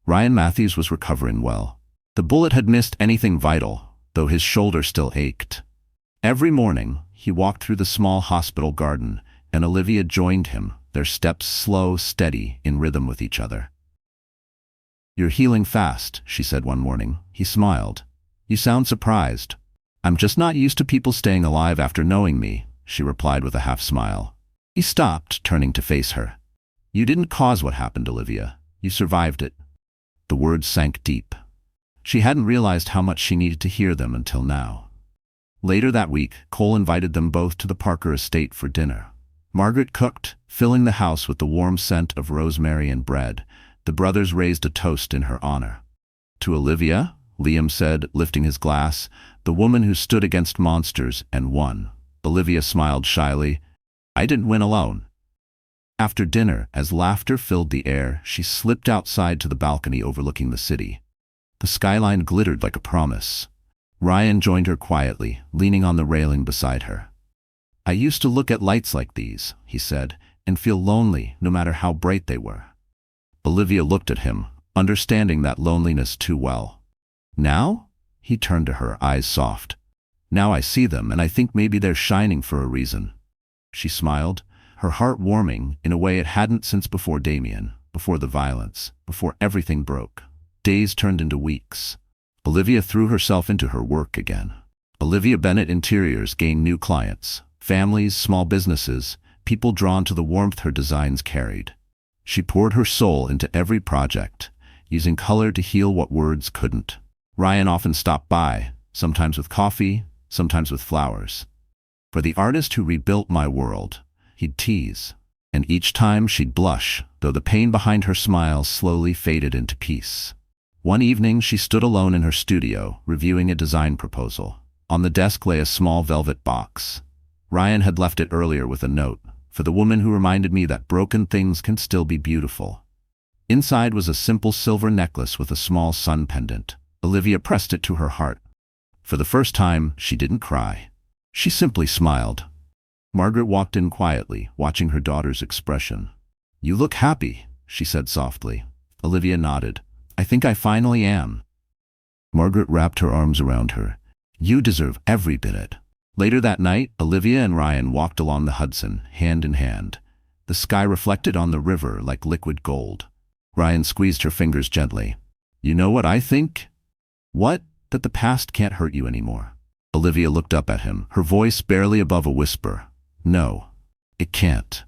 Ryan Matthews was recovering well. The bullet had missed anything vital, though his shoulder still ached. Every morning, he walked through the small hospital garden, and Olivia joined him, their steps slow, steady, in rhythm with each other. You're healing fast, she said one morning. He smiled. You sound surprised. I'm just not used to people staying alive after knowing me, she replied with a half smile. He stopped, turning to face her. You didn't cause what happened, Olivia. You survived it. The words sank deep. She hadn't realized how much she needed to hear them until now. Later that week, Cole invited them both to the Parker estate for dinner. Margaret cooked, filling the house with the warm scent of rosemary and bread. The brothers raised a toast in her honor. To Olivia, Liam said, lifting his glass, the woman who stood against monsters and won. Olivia smiled shyly. I didn't win alone. After dinner, as laughter filled the air, she slipped outside to the balcony overlooking the city. The skyline glittered like a promise. Ryan joined her quietly, leaning on the railing beside her. I used to look at lights like these, he said, and feel lonely no matter how bright they were. Olivia looked at him, understanding that loneliness too well. Now? He turned to her, eyes soft. Now I see them, and I think maybe they're shining for a reason. She smiled, her heart warming in a way it hadn't since before Damian, before the violence, before everything broke. Days turned into weeks. Olivia threw herself into her work again. Olivia Bennett Interiors gained new clients, families, small businesses, people drawn to the warmth her designs carried. She poured her soul into every project, using color to heal what words couldn't. Ryan often stopped by, sometimes with coffee, sometimes with flowers. For the artist who rebuilt my world, he'd tease. And each time she'd blush, though the pain behind her smile slowly faded into peace. One evening she stood alone in her studio, reviewing a design proposal. On the desk lay a small velvet box. Ryan had left it earlier with a note, for the woman who reminded me that broken things can still be beautiful. Inside was a simple silver necklace with a small sun pendant. Olivia pressed it to her heart. For the first time, she didn't cry. She simply smiled. Margaret walked in quietly, watching her daughter's expression. You look happy, she said softly. Olivia nodded. I think I finally am. Margaret wrapped her arms around her. You deserve every bit of it. Later that night, Olivia and Ryan walked along the Hudson, hand in hand. The sky reflected on the river like liquid gold. Ryan squeezed her fingers gently. You know what I think? What? That the past can't hurt you anymore. Olivia looked up at him, her voice barely above a whisper. No, it can't.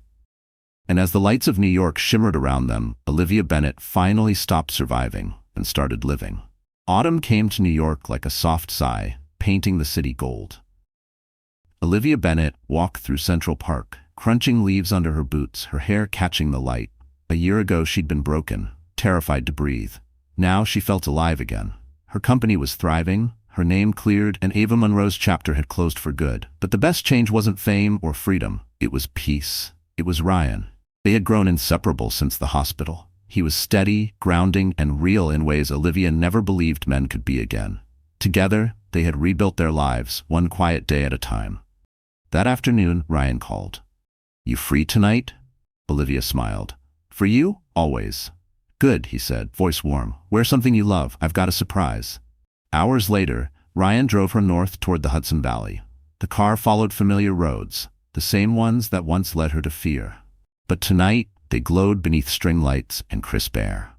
And as the lights of New York shimmered around them, Olivia Bennet finally stopped surviving and started living. Autumn came to New York like a soft sigh, painting the city gold. Olivia Bennet walked through Central Park, crunching leaves under her boots, her hair catching the light. A year ago she'd been broken, terrified to breathe. Now she felt alive again. Her company was thriving, her name cleared, and Ava Monroe's chapter had closed for good. But the best change wasn't fame or freedom. It was peace. It was Ryan. They had grown inseparable since the hospital. He was steady, grounding, and real in ways Olivia never believed men could be again. Together, they had rebuilt their lives, one quiet day at a time. That afternoon, Ryan called. "You free tonight?" Olivia smiled. "For you? Always." "Good," he said, voice warm. "Wear something you love. I've got a surprise." Hours later, Ryan drove her north toward the Hudson Valley. The car followed familiar roads, the same ones that once led her to fear. But tonight, they glowed beneath string lights and crisp air.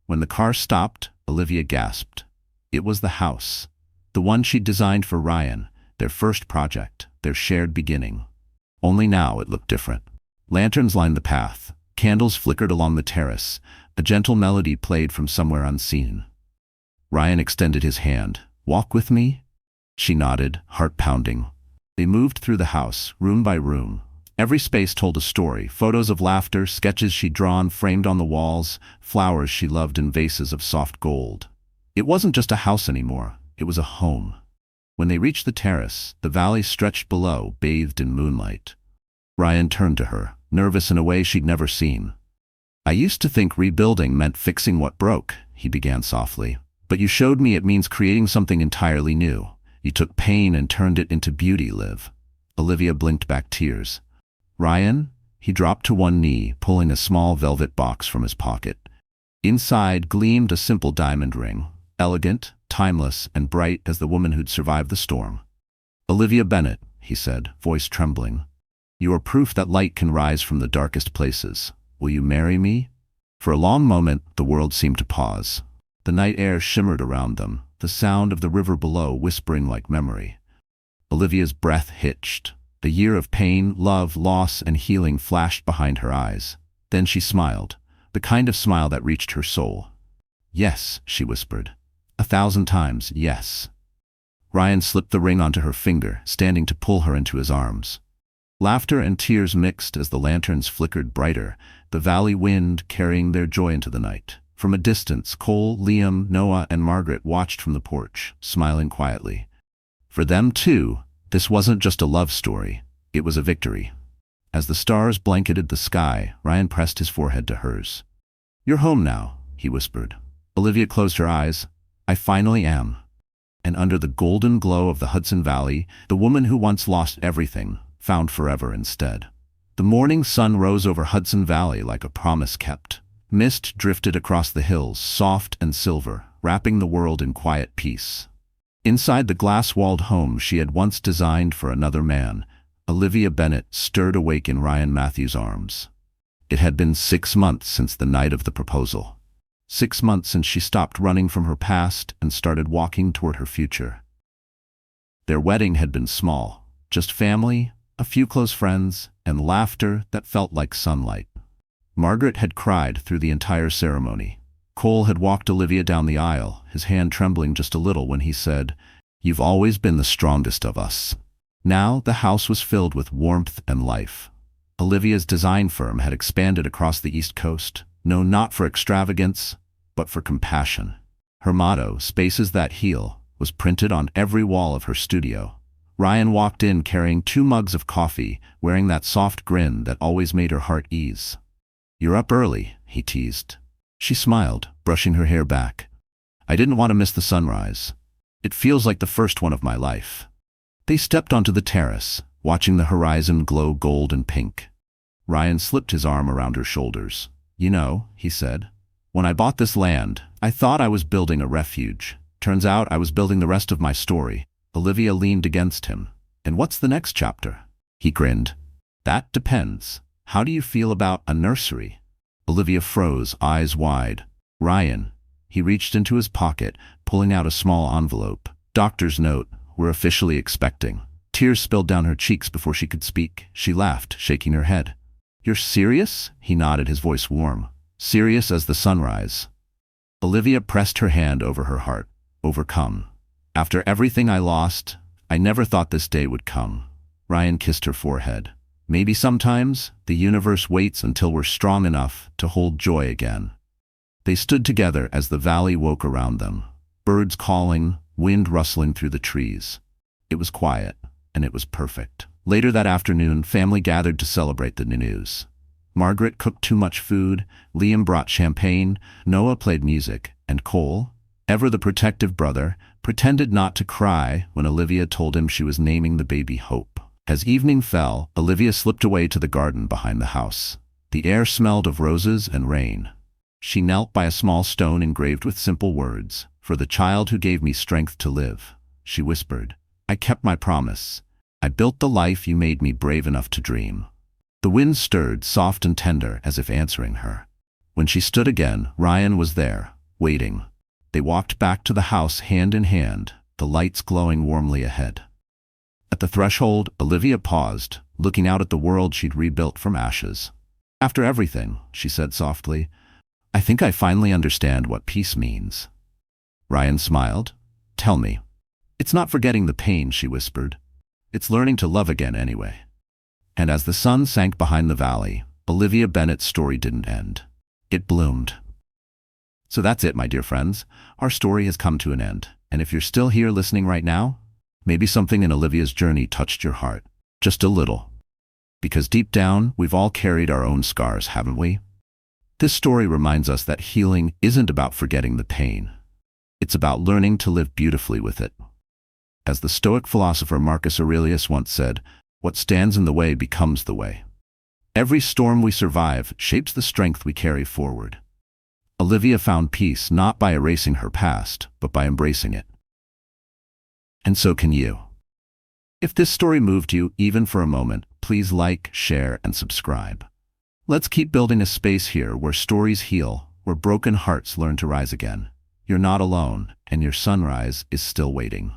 When the car stopped, Olivia gasped. It was the house, the one she'd designed for Ryan, their first project, their shared beginning. Only now it looked different. Lanterns lined the path, candles flickered along the terrace, a gentle melody played from somewhere unseen. Ryan extended his hand. "Walk with me?" She nodded, heart pounding. They moved through the house, room by room. Every space told a story, photos of laughter, sketches she'd drawn framed on the walls, flowers she loved in vases of soft gold. It wasn't just a house anymore, it was a home. When they reached the terrace, the valley stretched below, bathed in moonlight. Ryan turned to her, nervous in a way she'd never seen. "I used to think rebuilding meant fixing what broke," he began softly. "But you showed me it means creating something entirely new. You took pain and turned it into beauty, Liv." Olivia blinked back tears. "Ryan?" He dropped to one knee, pulling a small velvet box from his pocket. Inside gleamed a simple diamond ring, elegant, timeless, and bright as the woman who'd survived the storm. "Olivia Bennet," he said, voice trembling. "You are proof that light can rise from the darkest places. Will you marry me?" For a long moment, the world seemed to pause. The night air shimmered around them, the sound of the river below whispering like memory. Olivia's breath hitched. The year of pain, love, loss, and healing flashed behind her eyes. Then she smiled, the kind of smile that reached her soul. "Yes," she whispered. 1,000 times, yes. Ryan slipped the ring onto her finger, standing to pull her into his arms. Laughter and tears mixed as the lanterns flickered brighter, the valley wind carrying their joy into the night. From a distance, Cole, Liam, Noah, and Margaret watched from the porch, smiling quietly. For them, too, this wasn't just a love story, it was a victory. As the stars blanketed the sky, Ryan pressed his forehead to hers. "You're home now," he whispered. Olivia closed her eyes. "I finally am." And under the golden glow of the Hudson Valley, the woman who once lost everything found forever instead. The morning sun rose over Hudson Valley like a promise kept. Mist drifted across the hills, soft and silver, wrapping the world in quiet peace. Inside the glass-walled home she had once designed for another man, Olivia Bennet stirred awake in Ryan Matthews' arms. It had been 6 months since the night of the proposal. 6 months since she stopped running from her past and started walking toward her future. Their wedding had been small, just family, a few close friends, and laughter that felt like sunlight. Margaret had cried through the entire ceremony. Cole had walked Olivia down the aisle, his hand trembling just a little when he said, "You've always been the strongest of us." Now the house was filled with warmth and life. Olivia's design firm had expanded across the East Coast, known not for extravagance, but for compassion. Her motto, "Spaces that heal," was printed on every wall of her studio. Ryan walked in carrying 2 mugs of coffee, wearing that soft grin that always made her heart ease. "You're up early," he teased. She smiled, brushing her hair back. "I didn't want to miss the sunrise. It feels like the first one of my life." They stepped onto the terrace, watching the horizon glow gold and pink. Ryan slipped his arm around her shoulders. "You know," he said, "when I bought this land, I thought I was building a refuge. Turns out I was building the rest of my story." Olivia leaned against him. "And what's the next chapter?" He grinned. "That depends. How do you feel about a nursery?" Olivia froze, eyes wide. "Ryan." He reached into his pocket, pulling out a small envelope. "Doctor's note. We're officially expecting." Tears spilled down her cheeks before she could speak. She laughed, shaking her head. You're serious? He nodded, his voice warm. Serious as the sunrise. Olivia pressed her hand over her heart. Overcome. After everything I lost, I never thought this day would come. Ryan kissed her forehead. Maybe sometimes the universe waits until we're strong enough to hold joy again. They stood together as the valley woke around them. Birds calling, wind rustling through the trees. It was quiet, and it was perfect. Later that afternoon, family gathered to celebrate the news. Margaret cooked too much food, Liam brought champagne, Noah played music, and Cole, ever the protective brother, pretended not to cry when Olivia told him she was naming the baby Hope. As evening fell, Olivia slipped away to the garden behind the house. The air smelled of roses and rain. She knelt by a small stone engraved with simple words, "For the child who gave me strength to live." She whispered, "I kept my promise. I built the life you made me brave enough to dream." The wind stirred, soft and tender, as if answering her. When she stood again, Ryan was there, waiting. They walked back to the house hand in hand, the lights glowing warmly ahead. At the threshold, Olivia paused, looking out at the world she'd rebuilt from ashes. "After everything," she said softly, "I think I finally understand what peace means." Ryan smiled. "Tell me." "It's not forgetting the pain," she whispered. "It's learning to love again anyway." And as the sun sank behind the valley, Olivia Bennett's story didn't end. It bloomed. So that's it, my dear friends. Our story has come to an end. And if you're still here listening right now, maybe something in Olivia's journey touched your heart. Just a little. Because deep down, we've all carried our own scars, haven't we? This story reminds us that healing isn't about forgetting the pain. It's about learning to live beautifully with it. As the Stoic philosopher Marcus Aurelius once said, "What stands in the way becomes the way." Every storm we survive shapes the strength we carry forward. Olivia found peace not by erasing her past, but by embracing it. And so can you. If this story moved you, even for a moment, please like, share, and subscribe. Let's keep building a space here where stories heal, where broken hearts learn to rise again. You're not alone, and your sunrise is still waiting.